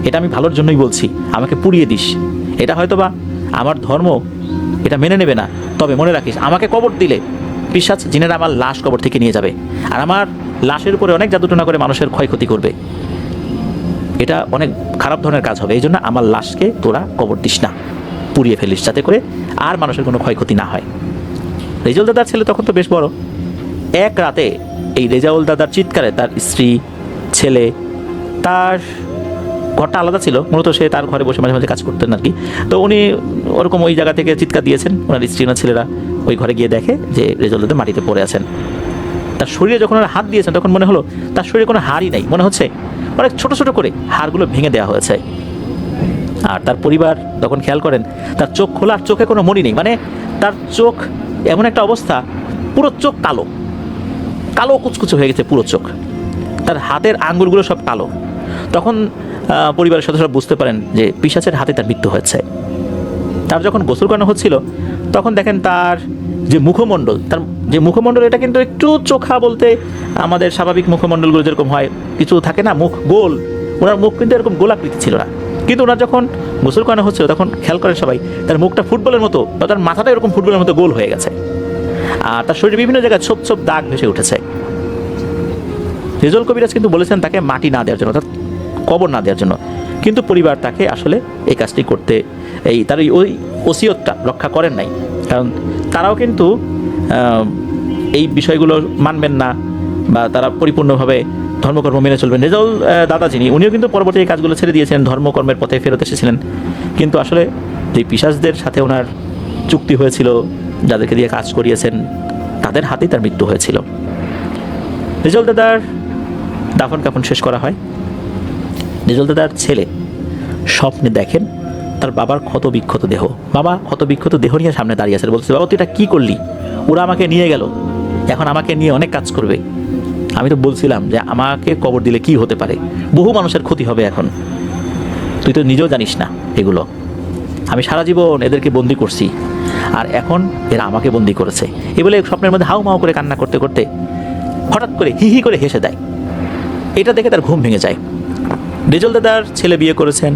এটা আমি ভালোর জন্যই বলছি, আমাকে পুড়িয়ে দিস। এটা হয়তো বা আমার ধর্ম এটা মেনে নেবে না, তবে মনে রাখিস আমাকে কবর দিলে পিশাচ জিনেরা আমার লাশ কবর থেকে নিয়ে যাবে, আর আমার লাশের উপরে অনেক জাদুটনা করে মানুষের ক্ষয়ক্ষতি করবে। এটা অনেক খারাপ ধরনের কাজ হবে, এই জন্য আমার লাশকে তোরা কবর দিস না, পুড়িয়ে ফেলিস, যাতে করে আর মানুষের কোনো ক্ষয়ক্ষতি না হয়। রেজাউল দাদার ছেলে তখন তো বেশ বড়। এক রাতে এই রেজাউল দাদার চিৎকারে তার স্ত্রী, ছেলে, তার ঘরটা আলাদা ছিল, মূলত সে তার ঘরে বসে মাঝে মাঝে কাজ করতেন আর কি। তো উনি ওরকম ওই জায়গা থেকে চিৎকার দিয়েছেন। ওনার স্ত্রী না ছেলেরা ওই ঘরে গিয়ে দেখে যে রেজাউল দাদা মাটিতে পড়ে আছেন। তার শরীরে যখন ওরা হাত দিয়েছেন তখন মনে হলো তার শরীরে কোনো হাড়ই নাই, মনে হচ্ছে অনেক ছোট ছোট করে হাড়গুলো ভেঙে দেওয়া হয়েছে। আর তার পরিবার তখন খেয়াল করেন তার চোখ খোলা, আর চোখে কোনো মণি নেই, মানে তার চোখ এমন একটা অবস্থা, পুরো চোখ কালো কালো কুচকুচে হয়ে গেছে পুরো চোখ, তার হাতের আঙ্গুলগুলো সব কালো। তখন পরিবারের সদস্যরা বুঝতে পারেন যে পিশাচের হাতে তার মৃত্যু হয়েছে। তার যখন গোসল করানো হচ্ছিল তখন দেখেন তার যে মুখমণ্ডল, তার যে মুখমণ্ডল এটা কিন্তু একটু চোখা, বলতে আমাদের স্বাভাবিক মুখমণ্ডলগুলো যেরকম হয় কিছু থাকে না, মুখ গোল, ওনার মুখ কিন্তু এরকম গোলাকৃতি ছিল না। কিন্তু ওনার যখন গোসল করানো হচ্ছিল তখন খেয়াল করেন সবাই তার মুখটা ফুটবলের মতো, বা তার মাথাটা এরকম ফুটবলের মতো গোল হয়ে গেছে, আর তার শরীরে বিভিন্ন জায়গায় ছোপ ছোপ দাগ ভেসে উঠেছে। রেজাউল কবিরাজ কিন্তু বলেছেন তাকে মাটি না দেওয়ার জন্য, অর্থাৎ কবর না দেওয়ার জন্য, কিন্তু পরিবার তাকে আসলে এই কাজটি করতে, তার ওই ওসিয়তটা রক্ষা করেন নাই, কারণ তারাও কিন্তু এই বিষয়গুলো মানবেন না, বা তারা পরিপূর্ণভাবে ধর্মকর্ম মেনে চলবেন। রেজাউল দাদা যিনি, উনিও কিন্তু পরবর্তী এই কাজগুলো ছেড়ে দিয়েছেন, ধর্মকর্মের পথে ফেরত এসেছিলেন। কিন্তু আসলে যে পিশাচদের সাথে ওনার চুক্তি হয়েছিল, যাদেরকে দিয়ে কাজ করিয়েছেন, তাদের হাতেই তার মৃত্যু হয়েছিল। রেজাউল দাদার দাফন কাফন শেষ করা হয়। রেজাউল দাদার ছেলে স্বপ্নে দেখেন তার বাবার ক্ষত বিক্ষত দেহ, বাবা ক্ষত বিক্ষত দেহ নিয়ে সামনে দাঁড়িয়ে আছে, বলছে, বাবা তুই এটা কী করলি? ওরা আমাকে নিয়ে গেল, এখন আমাকে নিয়ে অনেক কাজ করবে। আমি তো বলছিলাম যে আমাকে কবর দিলে কি হতে পারে, বহু মানুষের ক্ষতি হবে, এখন তুই তো নিজেও জানিস না এগুলো। আমি সারা জীবন এদেরকে বন্দি করছি, আর এখন এরা আমাকে বন্দি করেছে। এ বলে স্বপ্নের মধ্যে হাউ মাউ করে কান্না করতে করতে হঠাৎ করে হি হি করে হেসে দেয়। এটা দেখে তার ঘুম ভেঙে যায়। রেজাউল দাদার ছেলে বিয়ে করেছেন,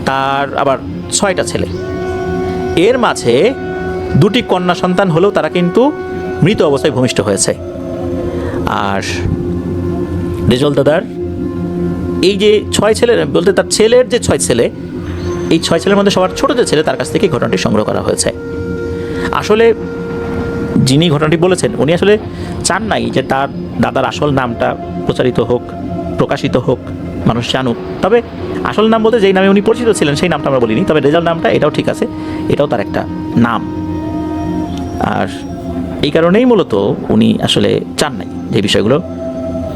তার আবার 6টা ছেলে। এর মাঝে 2টি কন্যা সন্তান হলেও তারা কিন্তু মৃত অবস্থায় ভূমিষ্ঠ হয়েছে। আর রেজাউল দাদার এই যে 6 ছেলে, বলতে তার ছেলের যে 6 ছেলে, এই 6 ছেলের মধ্যে সবার ছোট যে ছেলে, তার কাছ থেকে ঘটনাটি সংগ্রহ করা হয়েছে। আসলে যিনি ঘটনাটি বলেছেন উনি আসলে চান নাই যে তার দাদার আসল নামটা প্রচারিত হোক, প্রকাশিত হোক, মানুষ জানুক। তবে আসল নাম বলতে যেই নামে উনি পরিচিত ছিলেন সেই নামটা আমরা বলিনি, তবে রেজাল্ট নামটা এটাও ঠিক আছে, এটাও তার একটা নাম। আর এই কারণেই মূলত উনি আসলে চান নাই যে বিষয়গুলো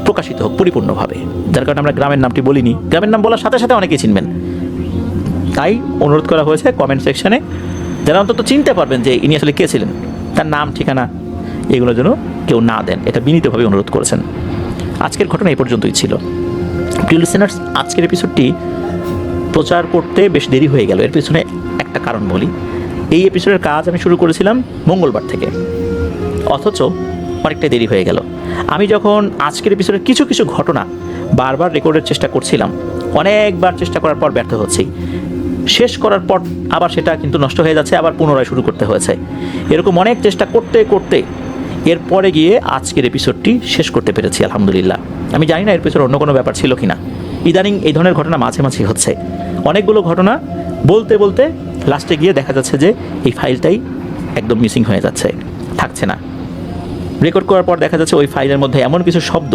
প্রকাশিত হোক পরিপূর্ণভাবে, যার কারণে আমরা গ্রামের নামটি বলিনি। গ্রামের নাম বলার সাথে সাথে অনেকেই চিনবেন, তাই অনুরোধ করা হয়েছে কমেন্ট সেকশনে যারা অন্তত চিনতে পারবেন যে ইনি আসলে কে ছিলেন, তার নাম ঠিকানা এগুলো যেন কেউ না দেন, এটা বিনীতভাবে অনুরোধ করেছেন। আজকের ঘটনা এই পর্যন্তই ছিল। প্রিয় লিসেনার্স, আজকের এপিসোডটি প্রচার করতে বেশ দেরি হয়ে গেল। এর পিছনে একটা কারণ বলি। এই এপিসোডের কাজ আমি শুরু করেছিলাম মঙ্গলবার থেকে, অথচ অনেকটাই দেরি হয়ে গেল। আমি যখন আজকের এপিসোডের কিছু কিছু ঘটনা বারবার রেকর্ডের চেষ্টা করছিলাম, অনেকবার চেষ্টা করার পর ব্যর্থ হচ্ছি, শেষ করার পর আবার সেটা কিন্তু নষ্ট হয়ে যাচ্ছে, আবার পুনরায় শুরু করতে হয়েছে। এরকম অনেক চেষ্টা করতে করতে এরপরে গিয়ে আজকের এপিসোডটি শেষ করতে পেরেছি আলহামদুলিল্লাহ। আমি জানি না এর পিছনে অন্য কোনো ব্যাপার ছিল কি না। ইদানিং এই ধরনের ঘটনা মাঝে মাঝে হচ্ছে, অনেকগুলো ঘটনা বলতে বলতে লাস্টে গিয়ে দেখা যাচ্ছে যে এই ফাইলটাই একদম মিসিং হয়ে যাচ্ছে, থাকছে না। রেকর্ড করার পর দেখা যাচ্ছে ওই ফাইলের মধ্যে এমন কিছু শব্দ,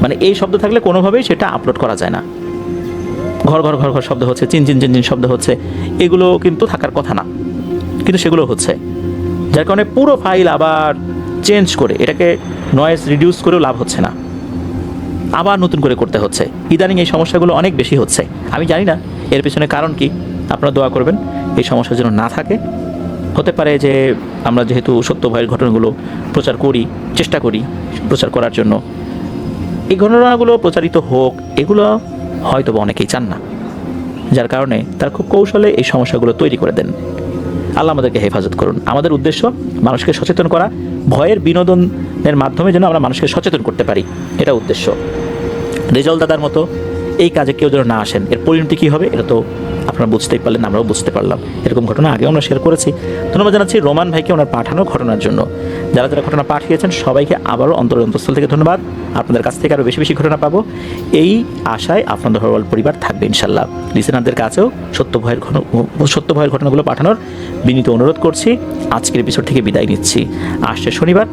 মানে এই শব্দ থাকলে কোনোভাবেই সেটা আপলোড করা যায় না। ঘর ঘর ঘর ঘর শব্দ হচ্ছে, চিন চিন চিন চিন শব্দ হচ্ছে, এগুলো কিন্তু থাকার কথা না, কিন্তু সেগুলো হচ্ছে, যার কারণে পুরো ফাইল আবার চেঞ্জ করে এটাকে নয়েজ রিডিউস করেও লাভ হচ্ছে না, আবার নতুন করে করতে হচ্ছে। ইদানিং এই সমস্যাগুলো অনেক বেশি হচ্ছে। আমি জানি না এর পিছনে কারণ কি, আপনারা দোয়া করবেন এই সমস্যা যেন না থাকে। হতে পারে যে আমরা যেহেতু সত্য ভয়ের ঘটনাগুলো প্রচার করি, চেষ্টা করি প্রচার করার জন্য, এই ঘটনাগুলো প্রচারিত হোক, এগুলো হয়তো বা অনেকেই চান না, যার কারণে তারা খুব কৌশলে এই সমস্যাগুলো তৈরি করে দেন। আল্লাহ আমাদেরকে হেফাজত করুন। আমাদের উদ্দেশ্য মানুষকে সচেতন করা, ভয়ের বিনোদনের মাধ্যমে যেন আমরা মানুষকে সচেতন করতে পারি, এটা উদ্দেশ্য। রেজাল্ট দাদার মতো এই কাজে কেউ যেন না আসেন, এর পরিণতি কী হবে এটা তো আপনারা বুঝতেই পারলেন, আমরাও বুঝতে পারলাম। এরকম ঘটনা আগেও আমরা শেয়ার করেছি। ধন্যবাদ জানাচ্ছি রোমান ভাইকে ওনার পাঠানো ঘটনার জন্য। যারা যারা ঘটনা পাঠিয়েছেন সবাইকে আবারও অন্তঃস্থল থেকে ধন্যবাদ। আপনাদের কাছ থেকে আরও বেশি বেশি ঘটনা পাবো এই আশায় আপনাদের হরওয়াল পরিবার থাকবে ইনশাল্লাহ। লিসেনারদের কাছেও সত্য ভয়ের ঘটনাগুলো পাঠানোর বিনীত অনুরোধ করছি। আজকের এপিসোড থেকে বিদায় নিচ্ছি। আসছে শনিবার,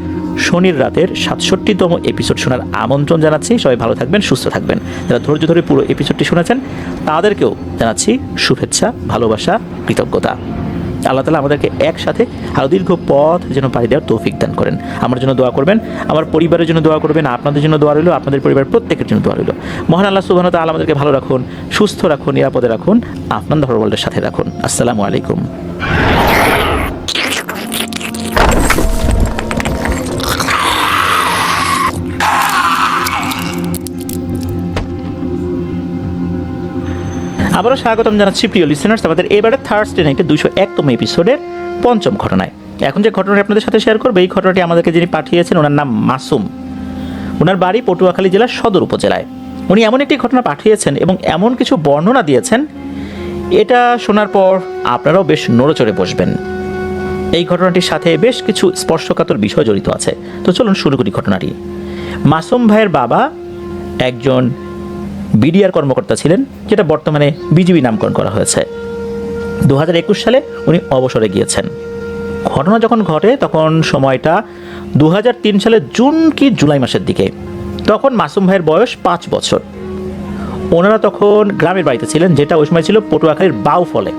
শনির রাতের 67তম এপিসোড শোনার আমন্ত্রণ জানাচ্ছি। সবাই ভালো থাকবেন, সুস্থ থাকবেন। যারা ধৈর্য ধরে পুরো এপিসোডটি শুনেছেন তাদেরকেও জানাচ্ছি শুভেচ্ছা, ভালোবাসা, কৃতজ্ঞতা। আল্লাহ তাআলা আমাদেরকে একসাথে আরও দীর্ঘ পথ যেন পাড়ি দেওয়ার তৌফিক দান করেন। আমার জন্য দোয়া করবেন, আমার পরিবারের জন্য দোয়া করবেন, আপনাদের জন্য দোয়া রইল, আপনাদের পরিবার প্রত্যেকের জন্য দোয়া রইল। মহান আল্লাহ সুবহানাহু ওয়া তাআলা আমাদেরকে ভালো রাখুন, সুস্থ রাখুন, নিরাপদে রাখুন, আপনাদের হরওয়ালের সাথে রাখুন। আসসালামু আলাইকুম। আবারও স্বাগতম জানাচ্ছি প্রিয় লিসেনার্স আমাদের এবারে থার্সডে নাইটে 201তম এপিসোডের পঞ্চম ঘটনায়। এখন যে ঘটনাটি আপনাদের সাথে শেয়ার করবো, এই ঘটনাটি আমাদেরকে যিনি পাঠিয়েছেন ওনার নাম মাসুম। ওনার বাড়ি পটুয়াখালী জেলার সদর উপজেলায়। উনি এমন একটি ঘটনা পাঠিয়েছেন এবং এমন কিছু বর্ণনা দিয়েছেন, এটা শোনার পর আপনারাও বেশ নড়েচড়ে বসবেন। এই ঘটনাটির সাথে বেশ কিছু স্পর্শকাতর বিষয় জড়িত আছে। তো চলুন শুরু করি ঘটনাটি। মাসুম ভাইয়ের বাবা একজন বিডিআর কর্মকর্তা ছিলেন, যেটা বর্তমানে বিজিবি নামকরণ করা হয়েছে। 2021 সালে উনি অবসরে গিয়েছেন। ঘটনা যখন ঘটে তখন সময়টা 2003 সালের জুন কি জুলাই মাসের দিকে। তখন মাসুম ভাইয়ের বয়স 5 বছর। ওনারা তখন গ্রামের বাড়িতে ছিলেন, যেটা ওই সময় ছিল পটুয়াখালীর বাউফলে।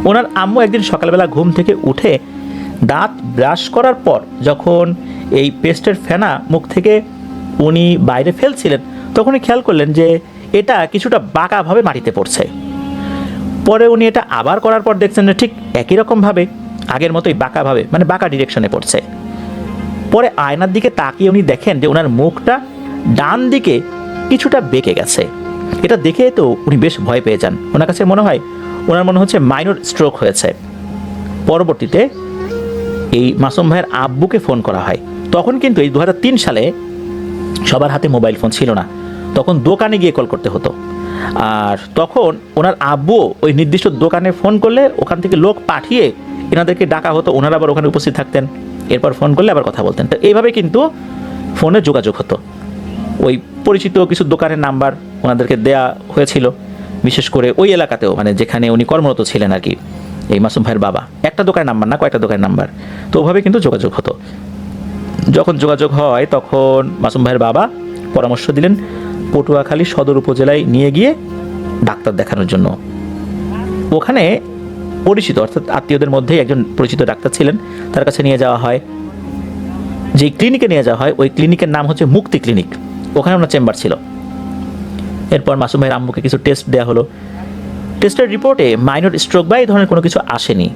ওনার আম্মু একদিন সকালবেলা ঘুম থেকে উঠে দাঁত ব্রাশ করার পর যখন এই পেস্টের ফেনা মুখ থেকে উনি বাইরে ফেলছিলেন, তখনই খেয়াল করলেন যে এটা কিছুটা বাঁকাভাবে মাটিতে পড়ছে। পরে উনি এটা আবার করার পর দেখছেন যে ঠিক একই রকমভাবে আগের মতোই বাঁকাভাবে, মানে বাঁকা ডিরেকশনে পড়ছে। পরে আয়নার দিকে তাকিয়ে উনি দেখেন যে ওনার মুখটা ডান দিকে কিছুটা বেঁকে গেছে। এটা দেখে তো উনি বেশ ভয় পেয়ে যান। ওনার কাছে ওনার মনে হচ্ছে মাইনর স্ট্রোক হয়েছে। পরবর্তীতে এই মাসুম ভাইয়ের আব্বুকে ফোন করা হয়। তখন কিন্তু এই 2003 সালে সবার হাতে মোবাইল ফোন ছিল না, তখন দোকানে গিয়ে কল করতে হতো। আর তখন ওনার আব্বু ওই নির্দিষ্ট দোকানে ফোন করলে ওখান থেকে লোক পাঠিয়ে এনাদেরকে ডাকা হতো, ওনারা আবার ওখানে উপস্থিত থাকতেন, এরপর ফোন করলে আবার কথা বলতেন। তো এইভাবে কিন্তু ফোনে যোগাযোগ হতো। ওই পরিচিত কিছু দোকানের নাম্বার ওনাদেরকে দেয়া হয়েছিল, বিশেষ করে ওই এলাকাতেও, মানে যেখানে উনি কর্মরত ছিলেন আর কি, এই মাসুম ভাইয়ের বাবা। একটা দোকানের নাম্বার না, কয়েকটা দোকানের নাম্বার। তো ওভাবে কিন্তু যোগাযোগ হতো। যখন যোগাযোগ হয় তখন মাসুম ভাইয়ের বাবা পরামর্শ দিলেন পটুয়াখালী সদর উপজেলায় নিয়ে গিয়ে ডাক্তার দেখানোর জন্য। ওখানে পরিচিত অর্থাৎ আত্মীয়দের মধ্যেই একজন পরিচিত ডাক্তার ছিলেন, তার কাছে নিয়ে যাওয়া হয়। যে ক্লিনিকে নিয়ে যাওয়া হয় ওই ক্লিনিকের নাম হচ্ছে মুক্তি ক্লিনিক, ওখানে ওনার চেম্বার ছিল। এরপর মাসুম ভাইয়ের আম্মুকে কিছু টেস্ট দেওয়া হলো। টেস্টের রিপোর্টে মাইনর স্ট্রোক বা এই ধরনের কোনো কিছু আসেনি।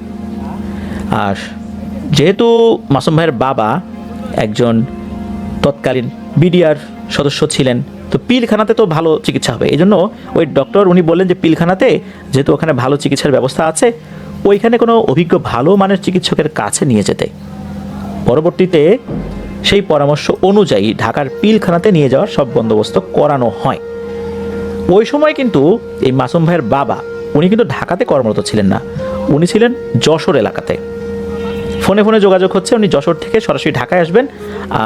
আর যেহেতু মাসুম ভাইয়ের বাবা একজন তৎকালীন বিডিআর সদস্য ছিলেন, তো পিলখানাতে তো ভালো চিকিৎসা হবে, এই জন্য ওই ডক্টর উনি বললেন যে পিলখানাতে যেহেতু ওখানে ভালো চিকিৎসার ব্যবস্থা আছে, ওইখানে কোনো অভিজ্ঞ ভালো মানের চিকিৎসকের কাছে নিয়ে যেতে। পরবর্তীতে সেই পরামর্শ অনুযায়ী ঢাকার পিলখানাতে নিয়ে যাওয়ার সব বন্দোবস্ত করানো হয়। ওই সময় কিন্তু এই মাসুম ভাইয়ের বাবা উনি কিন্তু ঢাকাতে কর্মরত ছিলেন না, উনি ছিলেন যশোর এলাকাতে। ফোনে ফোনে যোগাযোগ হচ্ছে, উনি যশোর থেকে সরাসরি ঢাকায় আসবেন।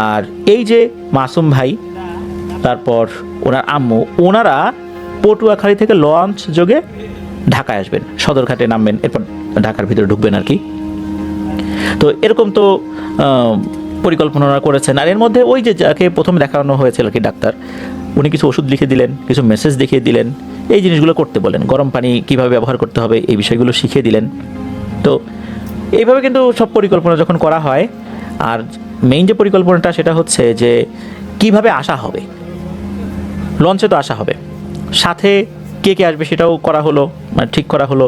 আর এই যে মাসুম ভাই তারপর ওনার আম্মু, ওনারা পটুয়াখালী থেকে লঞ্চ যোগে ঢাকায় আসবেন, সদরঘাটে নামবেন, এরপর ঢাকার ভিতরে ঢুকবেন আর কি। তো এরকম তো পরিকল্পনা করেছেন। আর এর মধ্যে ওই যে যাকে প্রথমে দেখানো হয়েছিল আর কি ডাক্তার, উনি কিছু ওষুধ লিখে দিলেন, কিছু মেসেজ দেখিয়ে দিলেন, এই জিনিসগুলো করতে বলেন, গরম পানি কীভাবে ব্যবহার করতে হবে এই বিষয়গুলো শিখিয়ে দিলেন। তো এইভাবে কিন্তু সব পরিকল্পনা যখন করা হয়, আর মেইন যে পরিকল্পনাটা সেটা হচ্ছে যে কিভাবে আসা হবে, লঞ্চে তো আসা হবে, সাথে কে কে আসবে সেটাও করা হলো, মানে ঠিক করা হলো।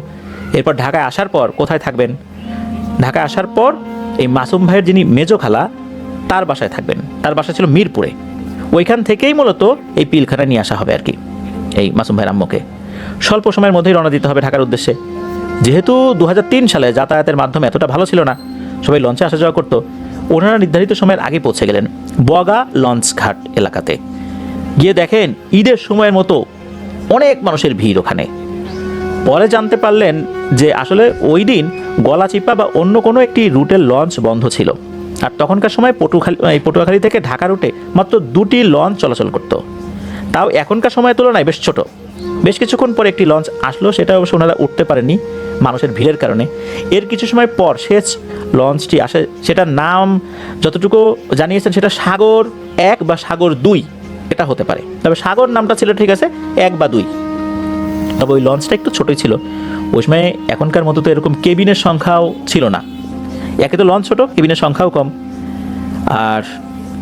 এরপর ঢাকায় আসার পর কোথায় থাকবেন, ঢাকায় আসার পর এই মাসুম ভাইয়ের যিনি মেজো খালা তার বাসায় থাকবেন, তার বাসা ছিল মিরপুরে, ওইখান থেকেই মূলত এই পিলখানায় নিয়ে আসা হবে আর কি এই মাসুম ভাইয়ের আম্মুকে। স্বল্প সময়ের মধ্যেই রওনা দিতে হবে ঢাকার উদ্দেশ্যে। যেহেতু 2003 সালে যাতায়াতের মাধ্যম এতটা ভালো ছিল না, সবাই লঞ্চে আসা যাওয়া করতো, ওনারা নির্ধারিত সময়ের আগে পৌঁছে গেলেন বগা লঞ্চ ঘাট এলাকাতে। গিয়ে দেখেন ঈদের সময়ের মতো অনেক মানুষের ভিড় ওখানে। পরে জানতে পারলেন যে আসলে ওই দিন গলাচিপা বা অন্য কোনো একটি রুটের লঞ্চ বন্ধ ছিল। আর তখনকার সময় পটুয়াখালী থেকে ঢাকা রুটে মাত্র 2টি লঞ্চ চলাচল করত, তাও এখনকার সময়ের তুলনায় বেশ ছোট। বেশ কিছুক্ষণ পরে একটি লঞ্চ আসলো, সেটা অবশ্য ওনারা উঠতে পারেনি মানুষের ভিড়ের কারণে। এর কিছু সময় পর শেষ লঞ্চটি আসে, সেটার নাম যতটুকু জানিয়েছেন সেটা সাগর 1 বা সাগর 2 এটা হতে পারে, তবে সাগর নামটা ছিল ঠিক আছে 1 বা 2। তবে ওই লঞ্চটা একটু ছোটোই ছিল, ওই সময় এখনকার মতো তো এরকম কেবিনের সংখ্যাও ছিল না। একে তো লঞ্চ ছোটো, কেবিনের সংখ্যাও কম, আর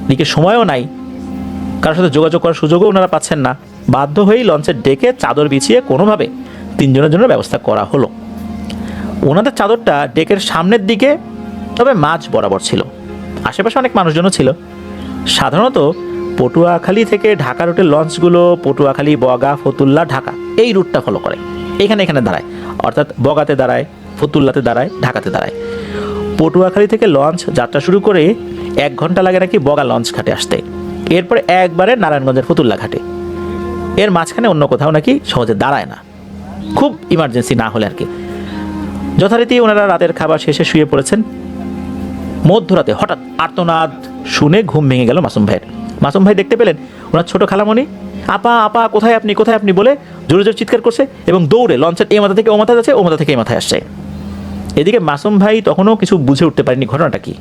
দিকে সময়ও নাই, কারোর সাথে যোগাযোগ করার সুযোগও ওনারা পাচ্ছেন না। বাধ্য হয়েই লঞ্চের ডেকে চাদর বিছিয়ে কোনোভাবে 3 জনের জন্য ব্যবস্থা করা হলো। ওনাদের চাদরটা ডেকের সামনের দিকে, তবে মাঝ বরাবর ছিল। আশেপাশে অনেক মানুষজনও ছিল। সাধারণত পটুয়াখালী থেকে ঢাকা রুটের লঞ্চগুলো পটুয়াখালী, বগা, ফতুল্লা, ঢাকা এই রুটটা ফলো করে, এখানে দাঁড়ায়, অর্থাৎ বগাতে দাঁড়ায়, ফতুল্লাতে দাঁড়ায়, ঢাকাতে দাঁড়ায়। পটুয়াখালী থেকে লঞ্চ যাত্রা শুরু করে 1 ঘন্টা লাগে নাকি বগা লঞ্চ ঘাটে আসতে, এরপরে একবারে নারায়ণগঞ্জের ফতুল্লা ঘাটে। এর মাঝখানে অন্য কোথাও নাকি সহজে দাঁড়ায় না, খুব ইমার্জেন্সি না হলে আর কি। যথারীতি ওনারা রাতের খাবার শেষে শুয়ে পড়েছেন। মধ্যরাতে হঠাৎ আর্তনাদ শুনে ঘুম ভেঙে গেল মাসুম ভাইয়ের। মাসুম ভাই দেখতে পেলেন ওনার ছোট খালামণি আপা আপা কোথায় আপনি, কোথায় আপনি বলে জোরে জোরে চিৎকার করছে এবং দৌড়ে লঞ্চের এই মাথা থেকে ও মাথায় যাচ্ছে, ও মাথা থেকে এই মাথায় আসছে। এদিকে মাসুম ভাই তখনও কিছু বুঝে উঠতে পারেনি ঘটনাটা কি।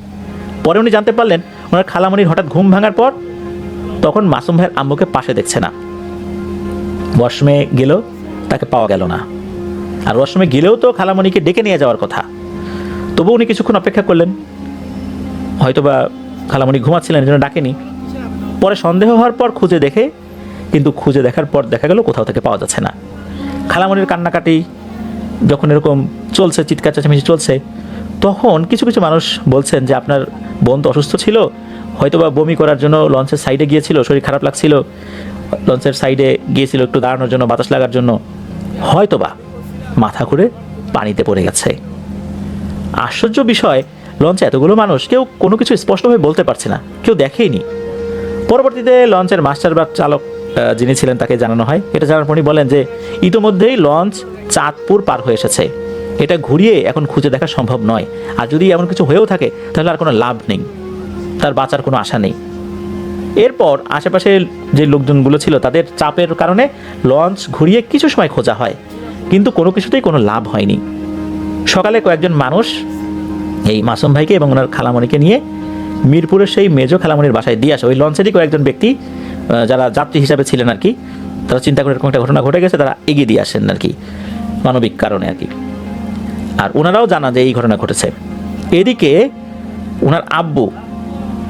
পরে উনি জানতে পারলেন ওনার খালামণির হঠাৎ ঘুম ভাঙার পর তখন মাসুম ভাইয়ের আম্মুকে পাশে দেখছে না। ওয়াশরুমে গেলেও তাকে পাওয়া গেল না, আর ওয়াশরুমে গেলেও তো খালামণিকে ডেকে নিয়ে যাওয়ার কথা। তবু উনি কিছুক্ষণ অপেক্ষা করলেন, হয়তোবা খালামণি ঘুমাচ্ছিলেন এই জন্য ডাকেনি। পরে সন্দেহ হওয়ার পর খুঁজে দেখার পর দেখা গেল কোথাও থেকে পাওয়া যাচ্ছে না। খালামণির কান্নাকাটি যখন এরকম চলছে, চিৎকার চেঁচামেচি চলছে, তখন কিছু কিছু মানুষ বলছেন যে আপনার বোন তো অসুস্থ ছিল, হয়তোবা বমি করার জন্য লঞ্চের সাইডে গিয়েছিল, শরীর খারাপ লাগছিল, লঞ্চের সাইডে গিয়েছিল একটু দাঁড়ানোর জন্য, বাতাস লাগার জন্য, হয়তোবা মাথা ঘুরে পানিতে পড়ে গেছে। আশ্চর্য বিষয়, লঞ্চে এতগুলো মানুষ, কেউ কোনো কিছু স্পষ্টভাবে বলতে পারছে না, কেউ দেখেইনি। পরবর্তীতে লঞ্চের মাস্টার বা চালক যিনি ছিলেন তাকে জানানো হয়। এটা জানার পরই বলেন যে ইতোমধ্যেই লঞ্চ চাঁদপুর পার হয়ে এসেছে, এটা ঘুরিয়ে এখন খুঁজে দেখা সম্ভব নয়, আর যদি এমন কিছু হয়েও থাকে তাহলে আর কোনো লাভ নেই, তার বাঁচার কোনো আশা নেই। এরপর আশেপাশে যে লোকজনগুলো ছিল তাদের চাপের কারণে লঞ্চ ঘুরিয়ে কিছু সময় খোঁজা হয়, কিন্তু কোনো কিছুতেই কোনো লাভ হয়নি। সকালে কয়েকজন মানুষ এই মাসুম ভাইকে এবং ওনার খালামণিকে নিয়ে মিরপুরের সেই মেজো খালামণির বাসায় দিয়ে আসে। ওই লঞ্চেরই কয়েকজন ব্যক্তি যারা যাত্রী হিসাবে ছিলেন আর কি, তারা চিন্তা করে এরকম একটা ঘটনা ঘটে গেছে, তারা এগিয়ে দিয়ে আসেন আর কি, মানবিক কারণে আর কি। আর ওনারাও জানা যে এই ঘটনা ঘটেছে। এদিকে ওনার আব্বু,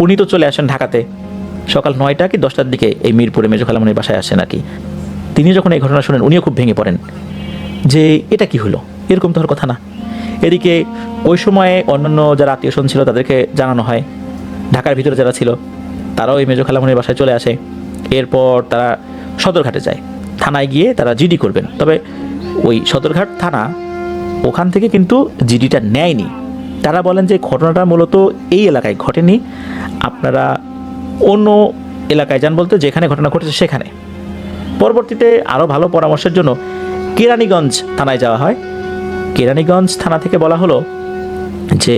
উনি তো চলে আসেন ঢাকাতে সকাল 9টা কি 10টার দিকে, এই মিরপুরে মেজো খালামণির বাসায় আসেন আর কি। তিনি যখন এই ঘটনা শোনেন, উনিও খুব ভেঙে পড়েন যে এটা কি হলো, এরকম তো হওয়ার কথা না। এদিকে ওই সময়ে অন্যান্য যারা আত্মীয়স্বজন ছিল তাদেরকে জানানো হয়, ঢাকার ভিতরে যারা ছিল তারাও এই মেজো খালামণির বাসায় চলে আসে। এরপর তারা সদরঘাটে যায়, থানায় গিয়ে তারা জিডি করবেন। তবে ওই সদরঘাট থানা ওখান থেকে কিন্তু জিডিটা নেয়নি। তারা বলেন যে ঘটনাটা মূলত এই এলাকায় ঘটেনি, আপনারা অন্য এলাকায় যান, বলতে যেখানে ঘটনা ঘটেছে সেখানে। পরবর্তীতে আরও ভালো পরামর্শের জন্য কেরানীগঞ্জ থানায় যাওয়া হয়। কেরানীগঞ্জ থানা থেকে বলা হলো যে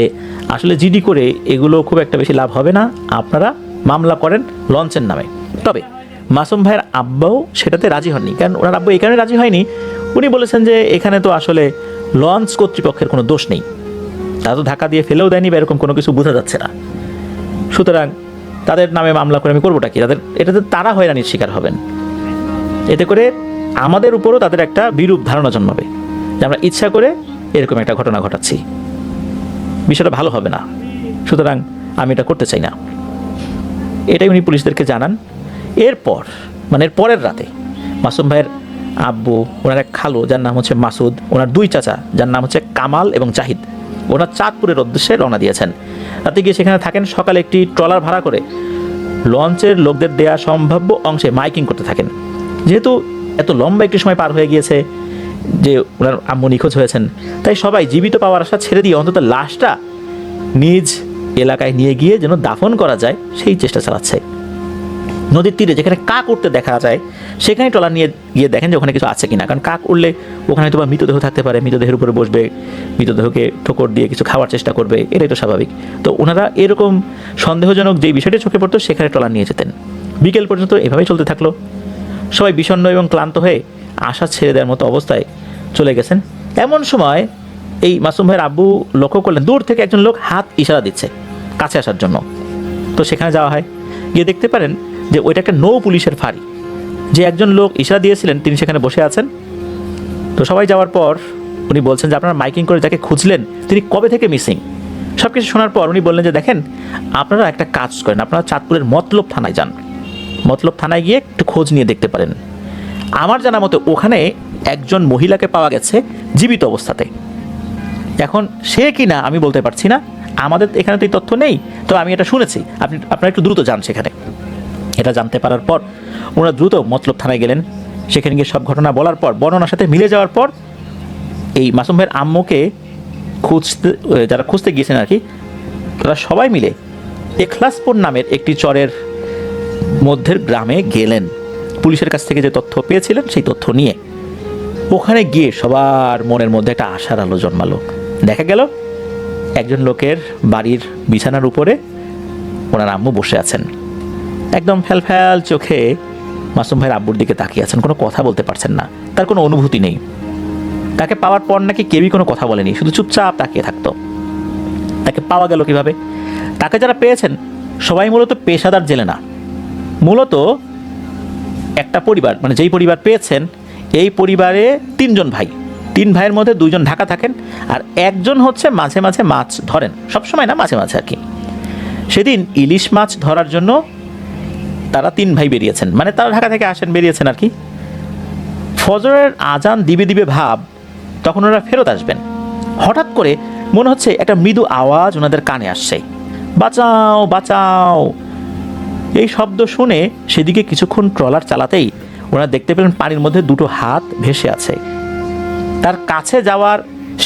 আসলে জিডি করে এগুলো খুব একটা বেশি লাভ হবে না, আপনারা মামলা করেন লঞ্চের নামে। তবে মাসুম ভাইয়ের আব্বাও সেটাতে রাজি হননি। কারণ ওনার আব্বু এই কারণে রাজি হয়নি, উনি বলেছেন যে এখানে তো আসলে লঞ্চ কর্তৃপক্ষের কোনো দোষ নেই, তারা তো ধাক্কা দিয়ে ফেলেও দেয়নি বা এরকম কোনো কিছু বোঝা যাচ্ছে না, সুতরাং তাদের নামে মামলা করে আমি করবোটা কি, এটাতে তারা হয়রানির শিকার হবেন। এতে করে আমাদের উপরও তাদের একটা বিরূপ ধারণা জন্মাবে যে আমরা ইচ্ছা করে এরকম একটা ঘটনা ঘটাচ্ছি, বিষয়টা ভালো হবে না, সুতরাং আমি এটা করতে চাই না। এটাই উনি পুলিশদেরকে জানান। এরপর মানে এর পরের রাতে মাসুম ভাইয়ের আব্বু, ওনার এক খালু যার নাম হচ্ছে মাসুদ, ওনার 2 চাচা যার নাম হচ্ছে কামাল এবং জাহিদ, ওনার চাঁদপুরের উদ্দেশ্যে রওনা দিয়েছেন। রাতে গিয়ে সেখানে থাকেন। সকালে একটি ট্রলার ভাড়া করে লঞ্চের লোকদের দেয়া সম্ভাব্য অংশে মাইকিং করতে থাকেন। যেহেতু এত লম্বা একটি সময় পার হয়ে গিয়েছে যে ওনার আম্মু নিখোঁজ হয়েছেন, তাই সবাই জীবিত পাওয়ার আশা ছেড়ে দিয়ে অন্তত লাশটা নিজ এলাকায় নিয়ে গিয়ে যেন দাফন করা যায় সেই চেষ্টা চালাচ্ছে। নদীর তীরে যেখানে কাক উঠতে দেখা যায় সেখানে ট্রলার নিয়ে গিয়ে দেখেন যে ওখানে কিছু আছে কিনা, কারণ কাক উঠলে ওখানে হয়তো বা মৃতদেহ থাকতে পারে, মৃতদেহের উপরে বসবে, মৃতদেহকে ঠোকর দিয়ে কিছু খাওয়ার চেষ্টা করবে, এটাই তো স্বাভাবিক। তো ওনারা এরকম সন্দেহজনক যেই বিষয়টি চোখে পড়তো সেখানে ট্রলার নিয়ে যেতেন। বিকেল পর্যন্ত এভাবেই চলতে থাকলো। সবাই বিষণ্ণ এবং ক্লান্ত হয়ে আশা ছেড়ে দেওয়ার মতো অবস্থায় চলে গেছেন। এমন সময় এই মাসুম ভাইয়ের আব্বু লক্ষ্য করলেন দূর থেকে একজন লোক হাত ইশারা দিচ্ছে কাছে আসার জন্য। তো সেখানে যাওয়া হয়, গিয়ে দেখতে পারেন যে ওইটা একটা নৌ পুলিশের ফাঁড়ি। যে একজন লোক ইশারা দিয়েছিলেন তিনি সেখানে বসে আছেন। তো সবাই যাওয়ার পর উনি বলছেন যে আপনারা মাইকিং করে যাকে খুঁজলেন তিনি কবে থেকে মিসিং। সব কিছু শোনার পর উনি বললেন যে দেখেন, আপনারা একটা কাজ করেন, আপনারা চাঁদপুরের মতলব থানায় যান, মতলব থানায় গিয়ে একটু খোঁজ নিয়ে দেখতে পারেন। আমার জানা মতে ওখানে একজন মহিলাকে পাওয়া গেছে জীবিত অবস্থাতে। এখন সে কি না আমি বলতে পারছি না, আমাদের এখানে তো এই তথ্য নেই, তো আমি এটা শুনেছি, আপনারা একটু দ্রুত যান সেখানে। এটা জানতে পারার পর ওনারা দ্রুত মতলব থানায় গেলেন। সেখানে গিয়ে সব ঘটনা বলার পর, বর্ণনার সাথে মিলে যাওয়ার পর এই মাসুম ভাইয়ের আম্মুকে যারা খুঁজতে গিয়েছেন আর কি, তারা সবাই মিলে এখলাসপুর নামের একটি চরের মধ্যের গ্রামে গেলেন। পুলিশের কাছ থেকে যে তথ্য পেয়েছিলেন সেই তথ্য নিয়ে ওখানে গিয়ে সবার মনের মধ্যে একটা আশার আলো জন্মালো। দেখা গেল একজন লোকের বাড়ির বিছানার উপরে ওনার আম্মু বসে আছেন, একদম ফ্যাল চোখে মাসুম ভাইয়ের আব্বুর দিকে তাকিয়ে আছেন, কোনো কথা বলতে পারছেন না, তার কোনো অনুভূতি নেই। তাকে পাওয়ার পর নাকি কেউই কোনো কথা বলেনি, শুধু চুপচাপ তাকিয়ে থাকতো। তাকে পাওয়া গেল কিভাবে? তাকে যারা পেয়েছেন সবাই মূলত পেশাদার জেলে না, মূলত একটা পরিবার, মানে যেই পরিবার পেয়েছেন এই পরিবারে 3 জন ভাই। 3 ভাইয়ের মধ্যে 2 জন ঢাকা থাকেন আর একজন হচ্ছে মাঝে মাঝে মাছ ধরেন, সবসময় না মাঝে মাঝে আর কি। সেদিন ইলিশ মাছ ধরার জন্য তারা 3 ভাই বেরিয়েছেন, মানে তারা ঢাকা থেকে আসেন, বেরিয়েছেন আর কি। ফজরের আজান দিবে ভাব, তখন ওরা ফেরত আসবেন। হঠাৎ করে মনে হচ্ছে একটা মৃদু আওয়াজ ওনাদের কানে আসছে, বাঁচাও বাঁচাও। এই শব্দ শুনে সেদিকে কিছুক্ষণ ট্রলার চালাতেই ওনারা দেখতে পেলেন পানির মধ্যে 2টো হাত ভেসে আছে। তার কাছে যাওয়ার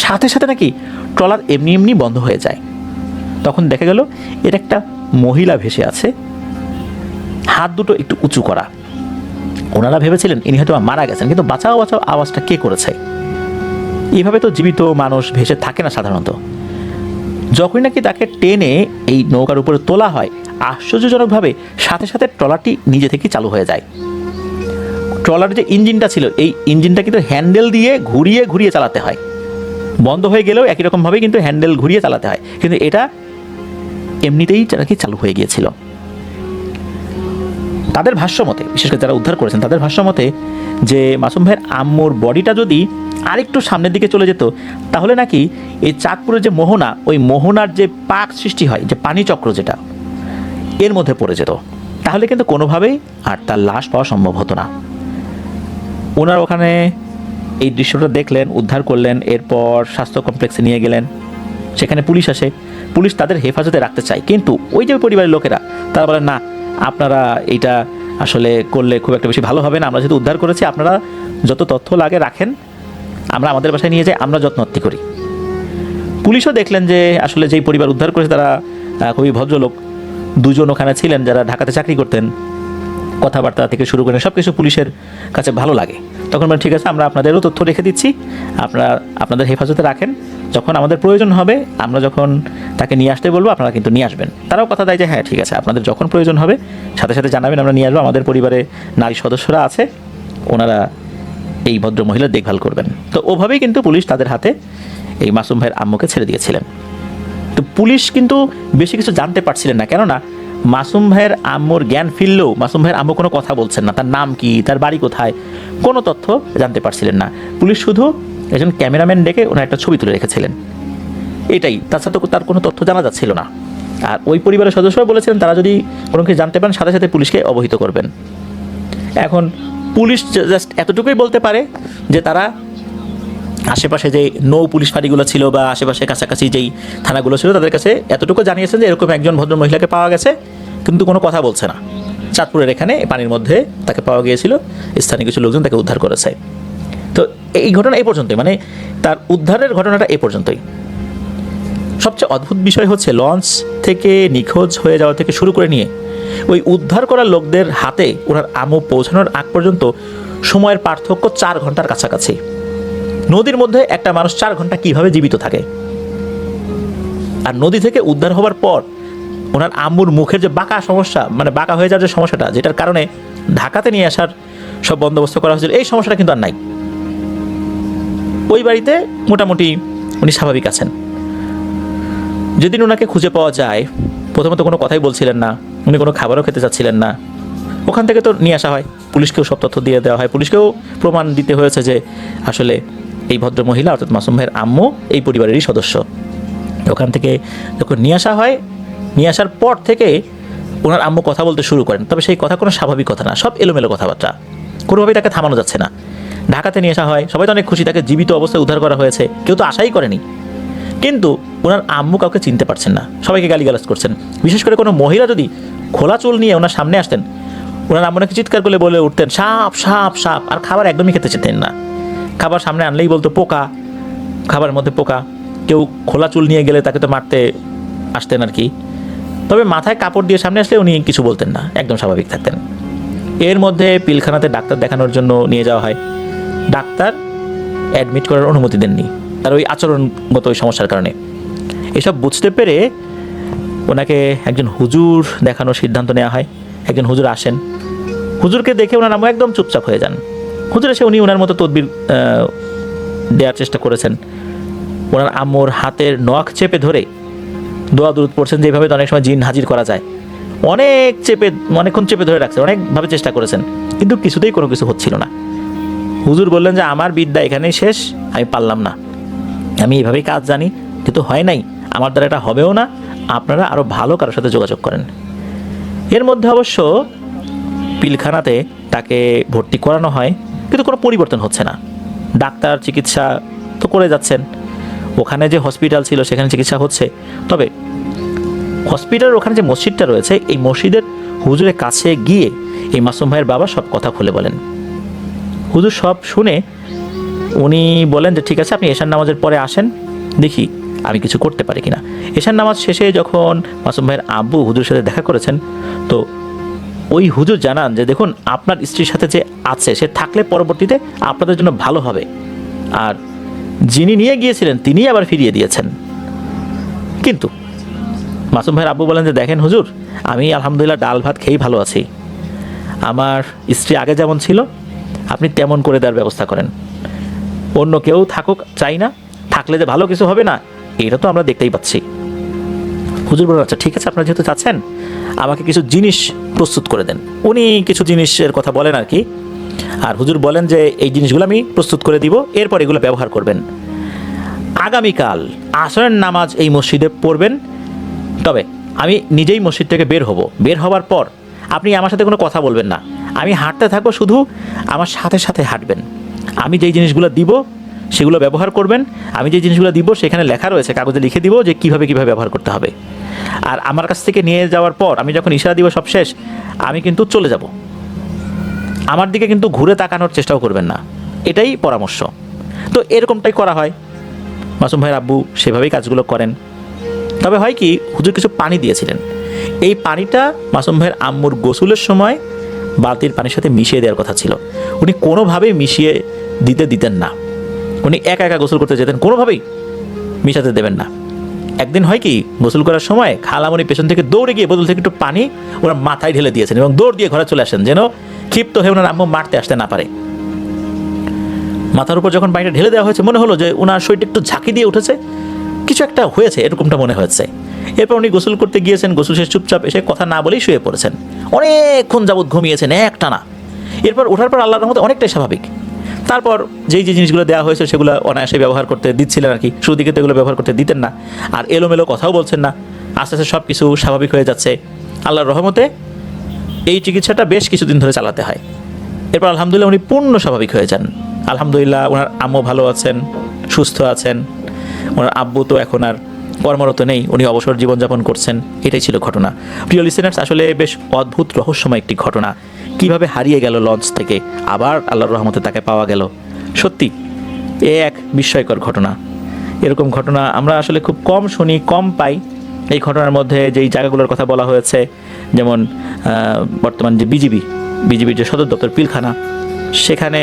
সাথে সাথে নাকি ট্রলার এমনি এমনি বন্ধ হয়ে যায়। তখন দেখা গেল এটা একটা মহিলা ভেসে আছে, হাত দুটো একটু উঁচু করা। ওনারা ভেবেছিলেন ইনি হয়তো মারা গেছেন, কিন্তু বাঁচাও বাঁচাও আওয়াজটা কে করেছে? এইভাবে তো জীবিত মানুষ ভেসে থাকে না সাধারণত। যখনই নাকি তাকে টেনে এই নৌকার উপরে তোলা হয়, আশ্চর্যজনকভাবে সাথে সাথে ট্রলারটি নিজে থেকেই চালু হয়ে যায়। ট্রলার যে ইঞ্জিনটা ছিল এই ইঞ্জিনটা কিন্তু হ্যান্ডেল দিয়ে ঘুরিয়ে ঘুরিয়ে চালাতে হয়, বন্ধ হয়ে গেলেও একই রকমভাবে কিন্তু হ্যান্ডেল ঘুরিয়ে চালাতে হয়, কিন্তু এটা এমনিতেই নাকি চালু হয়ে গিয়েছিল। তাদের ভাষ্য মতে, বিশেষ করে যারা উদ্ধার করেছেন তাদের ভাষ্য মতে, যে মাসুম ভাইয়ের আম্মুর বডিটা যদি আরেকটু সামনের দিকে চলে যেত তাহলে নাকি এই চাঁদপুরের যে মোহনা, ওই মোহনার যে পাক সৃষ্টি হয়, যে পানি চক্র যেটা, এর মধ্যে পড়ে যেত। তাহলে কিন্তু কোনোভাবেই আর তার লাশ পাওয়া সম্ভব হতো না। ওনার ওখানে এই দৃশ্যটা দেখলেন, উদ্ধার করলেন, এরপর স্বাস্থ্য কমপ্লেক্সে নিয়ে গেলেন। সেখানে পুলিশ আসে, পুলিশ তাদের হেফাজতে রাখতে চায়, কিন্তু ওই যে পরিবারের লোকেরা তারা বলেন না, আপনারা এইটা আসলে করলে খুব একটা বেশি ভালো হবে না, আমরা যেহেতু উদ্ধার করেছি আপনারা যত তথ্য লাগে রাখেন, আমরা আমাদের বাসায় নিয়ে যাই, আমরা যত্নআত্তি করি। পুলিশও দেখলেন যে আসলে যেই পরিবার উদ্ধার করেছে তারা খুবই ভদ্রলোক। দুজন ওখানে ছিলেন যারা ঢাকাতে চাকরি করতেন, কথাবার্তা থেকে শুরু করে সব কিছু পুলিশের কাছে ভালো লাগে। তখন বলেন ঠিক আছে, আমরা আপনাদেরও তথ্য রেখে দিচ্ছি, আপনারা আপনাদের হেফাজতে রাখেন, যখন আমাদের প্রয়োজন হবে, আমরা যখন তাকে নিয়ে আসতে বলবো আপনারা কিন্তু নিয়ে আসবেন। তারাও কথা দেয় যে হ্যাঁ ঠিক আছে, আপনাদের যখন প্রয়োজন হবে সাথে সাথে জানাবেন, আমরা নিয়ে আসবো, আমাদের পরিবারে নারী সদস্যরা আছে, ওনারা এই ভদ্র মহিলার দেখভাল করবেন। তো ওভাবেই কিন্তু পুলিশ তাদের হাতে এই মাসুম ভাইয়ের আম্মুকে ছেড়ে দিয়েছিলেন। তো পুলিশ কিন্তু বেশি কিছু জানতে পারছিলেন না, কেননা মাসুম ভাইয়ের আম্মুর জ্ঞান ফিরলেও মাসুম ভাইয়ের আম্মু কোনো কথা বলছেন না, তার নাম কি, তার বাড়ি কোথায়, কোনো তথ্য জানতে পারছিলেন না। পুলিশ শুধু একজন ক্যামেরাম্যান ডেকে ওনার একটা ছবি তুলে রেখেছিলেন, এটাই। তাছাড়া তো তার কোনো তথ্য জানা যাচ্ছিল না। আর ওই পরিবারের সদস্যরা বলেছিলেন তারা যদি কোনো কিছু জানতে পারেন সাথে সাথে পুলিশকে অবহিত করবেন। এখন পুলিশ জাস্ট এতটুকুই বলতে পারে যে তারা আশেপাশে যে নৌ পুলিশ ফাঁড়িগুলো ছিল বা আশেপাশে কাছাকাছি যেই থানাগুলো ছিল তাদের কাছে এতটুকু জানিয়েছেন যে এরকম একজন ভদ্র মহিলাকে পাওয়া গেছে, কিন্তু কোনো কথা বলছে না। চাঁদপুরের এখানে পানির মধ্যে তাকে পাওয়া গিয়েছিল, স্থানীয় কিছু লোকজন তাকে উদ্ধার করেছে। তো এই ঘটনা এই পর্যন্তই, মানে তার উদ্ধারের ঘটনাটা এই পর্যন্তই। সবচেয়ে অদ্ভুত বিষয় হচ্ছে লঞ্চ থেকে নিখোঁজ হয়ে যাওয়া থেকে শুরু করে নিয়ে ওই উদ্ধার করা লোকদের হাতে ওনার আম্মু পৌঁছানোর আগ পর্যন্ত সময়ের পার্থক্য 4 ঘন্টার কাছাকাছি। নদীর মধ্যে একটা মানুষ 4 ঘন্টা কিভাবে জীবিত থাকে? আর নদী থেকে উদ্ধার হওয়ার পর ওনার আম্মুর মুখের যে বাঁকা সমস্যা, মানে বাঁকা হয়ে যাওয়ার যে সমস্যাটা, যেটার কারণে ঢাকাতে নিয়ে আসার সব বন্দোবস্ত করা হয়েছিল, এই সমস্যাটা কিন্তু আর নাই। ওই বাড়িতে মোটামুটি উনি স্বাভাবিক আছেন। যেদিন ওনাকে খুঁজে পাওয়া যায়, প্রথমত কোনো কথাই বলছিলেন না, উনি কোনো খাবারও খেতে চাচ্ছিলেন না। ওখান থেকে তো নিয়ে আসা হয়, পুলিশকেও সব তথ্য দিয়ে দেওয়া হয়, পুলিশকেও প্রমাণ দিতে হয়েছে যে আসলে এই ভদ্র মহিলা অর্থাৎ মাসুম ভাইয়ের আম্মু এই পরিবারেরই সদস্য। ওখান থেকে যখন নিয়ে আসা হয়, নিয়ে আসার পর থেকে ওনার আম্মু কথা বলতে শুরু করেন, তবে সেই কথা কোনো স্বাভাবিক কথা না, সব এলোমেলো কথাবার্তা, কোনোভাবেই তাকে থামানো যাচ্ছে না। ঢাকাতে নিয়ে আসা হয়, সবাই তো অনেক খুশি, তাকে জীবিত অবস্থায় উদ্ধার করা হয়েছে, কেউ তো আশাই করেনি। কিন্তু ওনার আম্মু কাউকে চিনতে পারছেন না, সবাইকে গালিগালাজ করছেন। বিশেষ করে কোনো মহিলা যদি খোলা চুল নিয়ে ওনার সামনে আসতেন, ওনার আম্মু নাকি চিৎকার করে বলে উঠতেন সাপ সাপ সাপ, আর খাবার একদমই খেতে চেতেন না। খাবার সামনে আনলেই বলতো পোকা, খাবারের মধ্যে পোকা। কেউ খোলা চুল নিয়ে গেলে তাকে তো মারতে আসতেন আর কি, তবে মাথায় কাপড় দিয়ে সামনে আসলে উনি কিছু বলতেন না, একদম স্বাভাবিক থাকতেন। এর মধ্যে পিলখানাতে ডাক্তার দেখানোর জন্য নিয়ে যাওয়া হয়, ডাক্তার অ্যাডমিট করার অনুমতি দেননি তার ওই আচরণগত ওই সমস্যার কারণে। এসব বুঝতে পেরে ওনাকে একজন হুজুর দেখানোর সিদ্ধান্ত নেওয়া হয়। একজন হুজুর আসেন, হুজুরকে দেখে ওনার আম্মু একদম চুপচাপ হয়ে যান। হুজুর এসে উনি ওনার মতো তদবির দেওয়ার চেষ্টা করেছেন। ওনার আম্মুর হাতের নখ চেপে ধরে দোয়া দুরুদ পড়ছেন, যেভাবে অনেক সময় জিন হাজির করা যায়, অনেকক্ষণ চেপে ধরে রাখছে, অনেকভাবে চেষ্টা করেছেন, কিন্তু কিছুতেই কোনো কিছু হচ্ছিল না। হুজুর বললেন যে আমার বিদ্যা এখানেই শেষ, আমি পারলাম না, আমি এইভাবেই কাজ জানি, কিন্তু হয় নাই, আমার দ্বারা এটা হবেও না, আপনারা আরও ভালো কারোর সাথে যোগাযোগ করেন। এর মধ্যে অবশ্য পিলখানাতে তাকে ভর্তি করানো হয়, কিন্তু কোনো পরিবর্তন হচ্ছে না। ডাক্তার চিকিৎসা তো করে যাচ্ছেন, ওখানে যে হসপিটাল ছিল সেখানে চিকিৎসা হচ্ছে, তবে হসপিটালের ওখানে যে মসজিদটা রয়েছে, এই মসজিদের হুজুরের কাছে গিয়ে এই মাসুম ভাইয়ের বাবা সব কথা খুলে বলেন। হুজুর সব শুনে উনি বলেন যে ঠিক আছে, আপনি এশার নামাজের পরে আসেন, দেখি আমি কিছু করতে পারি কিনা। এশার নামাজ শেষে যখন মাসুম ভাইয়ের আব্বু হুজুরের সাথে দেখা করেছেন, তো ওই হুজুর জানান যে দেখুন, আপনার স্ত্রীর সাথে যে আছে সে থাকলে পরবর্তীতে আপনাদের জন্য ভালো হবে, আর যিনি নিয়ে গিয়েছিলেন তিনি আবার ফিরিয়ে দিয়েছেন। কিন্তু মাসুম ভাইয়ের আব্বু বলেন যে দেখেন হুজুর, আমি আলহামদুলিল্লাহ ডাল ভাত খেয়েই ভালো আছি, আমার স্ত্রী আগে যেমন ছিল আপনি তেমন করে দেওয়ার ব্যবস্থা করেন, অন্য কেউ থাকুক চাই না, থাকলে যে ভালো কিছু হবে না এটা তো আমরা দেখতেই পাচ্ছি। হুজুর বলেন আচ্ছা ঠিক আছে, আপনারা যেহেতু চাচ্ছেন আমাকে কিছু জিনিস প্রস্তুত করে দেন। উনি কিছু জিনিসের কথা বলেন আর কি, আর হুজুর বলেন যে এই জিনিসগুলো আমি প্রস্তুত করে দিব, এরপর এগুলো ব্যবহার করবেন। আগামীকাল আসরের নামাজ এই মসজিদে পড়বেন, তবে আমি নিজেই মসজিদ থেকে বের হব। বের হওয়ার পর আপনি আমার সাথে কোনো কথা বলবেন না, আমি হাঁটতে থাকবো, শুধু আমার সাথে সাথে হাঁটবেন। আমি যেই জিনিসগুলো দিব সেগুলো ব্যবহার করবেন। আমি যে জিনিসগুলো দিব সেখানে লেখা রয়েছে, কাগজে লিখে দিব যে কীভাবে ব্যবহার করতে হবে। আর আমার কাছ থেকে নিয়ে যাওয়ার পর আমি যখন ইশারা দিব সব শেষ, আমি কিন্তু চলে যাব। আমার দিকে কিন্তু ঘুরে তাকানোর চেষ্টাও করবেন না, এটাই পরামর্শ। তো এরকমটাই করা হয়। মাসুম ভাইয়ের আব্বু সেভাবেই কাজগুলো করেন। তবে হয় কি, হুজুর কিছু পানি দিয়েছিলেন, এই পানিটা মাসুম ভাইয়ের আম্মুর গোসলের সময় বালতির পানির সাথে মিশিয়ে দেওয়ার কথা ছিল। উনি কোনোভাবেই মিশিয়ে দিতেন না। উনি একা একা গোসল করতে যেতেন, কোনোভাবেই মিশাতে দেবেন না। একদিন হয় কি, গোসল করার সময় খালামণি পেছন থেকে দৌড়ে গিয়ে বোতল থেকে একটু পানি ওনার মাথায় ঢেলে দিয়েছেন এবং দৌড় দিয়ে ঘরে চলে আসেন, যেন ক্ষিপ্ত হয়ে ওনার আম্মু মারতে আসতে না পারে। মাথার উপর যখন পানিটা ঢেলে দেওয়া হয়েছে, মনে হলো যে ওনার শরীরটা একটু ঝাঁকি দিয়ে উঠেছে, কিছু একটা হয়েছে, এরকমটা মনে হয়েছে। এরপর উনি গোসল করতে গিয়েছেন, গোসল শেষ চুপচাপ এসে কথা না বলেই শুয়ে পড়েছেন। অনেকক্ষণ যাবৎ ঘুমিয়েছেন একটানা। এরপর ওঠার পর আল্লাহর রহমতে অনেকটাই স্বাভাবিক। তারপর যেই যে জিনিসগুলো দেওয়া হয়েছে সেগুলো অনায়াসে ব্যবহার করতে দিচ্ছিলেন আর কি। শুরু দিকে তো এগুলো ব্যবহার করতে দিতেন না, আর এলোমেলো কথাও বলছেন না। আস্তে আস্তে সব কিছু স্বাভাবিক হয়ে যাচ্ছে আল্লাহর রহমতে। এই চিকিৎসাটা বেশ কিছুদিন ধরে চালাতে হয়। এরপর আলহামদুলিল্লাহ উনি পূর্ণ স্বাভাবিক হয়ে যান। আলহামদুলিল্লাহ ওনার আম্মু ভালো আছেন, সুস্থ আছেন। ওনার আব্বু তো এখন আর কর্মরত নেই, উনি অবসর জীবনযাপন করছেন। এটাই ছিল ঘটনা। প্রিয় লিসেনার্স, আসলে বেশ অদ্ভুত রহস্যময় একটি ঘটনা। কিভাবে হারিয়ে গেল লঞ্চ থেকে, আবার আল্লাহর রহমতে তাকে পাওয়া গেল। সত্যি এ এক বিস্ময়কর ঘটনা। এরকম ঘটনা আমরা আসলে খুব কম শুনি, কম পাই। এই ঘটনার মধ্যে যেই জায়গাগুলোর কথা বলা হয়েছে, যেমন বর্তমান যে বিজিবির যে সদর দপ্তর পিলখানা, সেখানে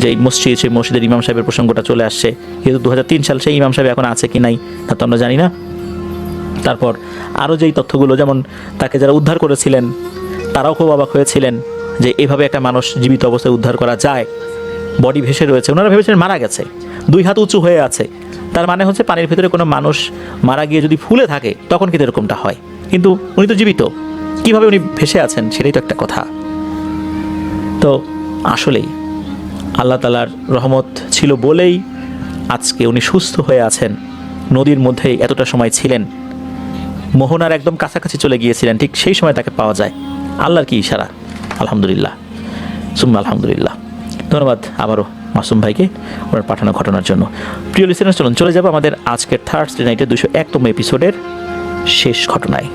যেই মসজিদ, সেই মসজিদের ইমাম সাহেবের প্রসঙ্গটা চলে আসছে। কিন্তু 2003 সাল সেই ইমাম সাহেব এখন আছে কি নাই তা তো আমরা জানি না। তারপর আরও যেই তথ্যগুলো, যেমন তাকে যারা উদ্ধার করেছিলেন তারাও খুব অবাক হয়েছিলেন যে এভাবে একটা মানুষ জীবিত অবস্থায় উদ্ধার করা যায়। বডি ভেসে রয়েছে, ওনারা ভেবেছিলেন মারা গেছে, 2 হাত উঁচু হয়ে আছে। তার মানে হচ্ছে পানির ভেতরে কোনো মানুষ মারা গিয়ে যদি ফুলে থাকে তখন কিন্তু এরকমটা হয়, কিন্তু উনি তো জীবিত, কীভাবে উনি ভেসে আছেন সেটাই তো একটা কথা। তো আসলেই আল্লাহ তাআলার রহমত ছিল বলেই আজকে উনি সুস্থ হয়ে আছেন। নদীর মধ্যেই এতটা সময় ছিলেন, মোহনার একদম কাছাকাছি চলে গিয়েছিলেন, ঠিক সেই সময় তাকে পাওয়া যায়। আল্লাহর কি ইশারা! আলহামদুলিল্লাহ, সুম্মা আলহামদুলিল্লাহ। ধন্যবাদ আবারও মাসুম ভাইকে ওনার পাঠানো ঘটনার জন্য। প্রিয় লিসেনার্স, চলুন চলে যাব আমাদের আজকের থার্সডে নাইটের 201তম এপিসোডের শেষ ঘটনায়।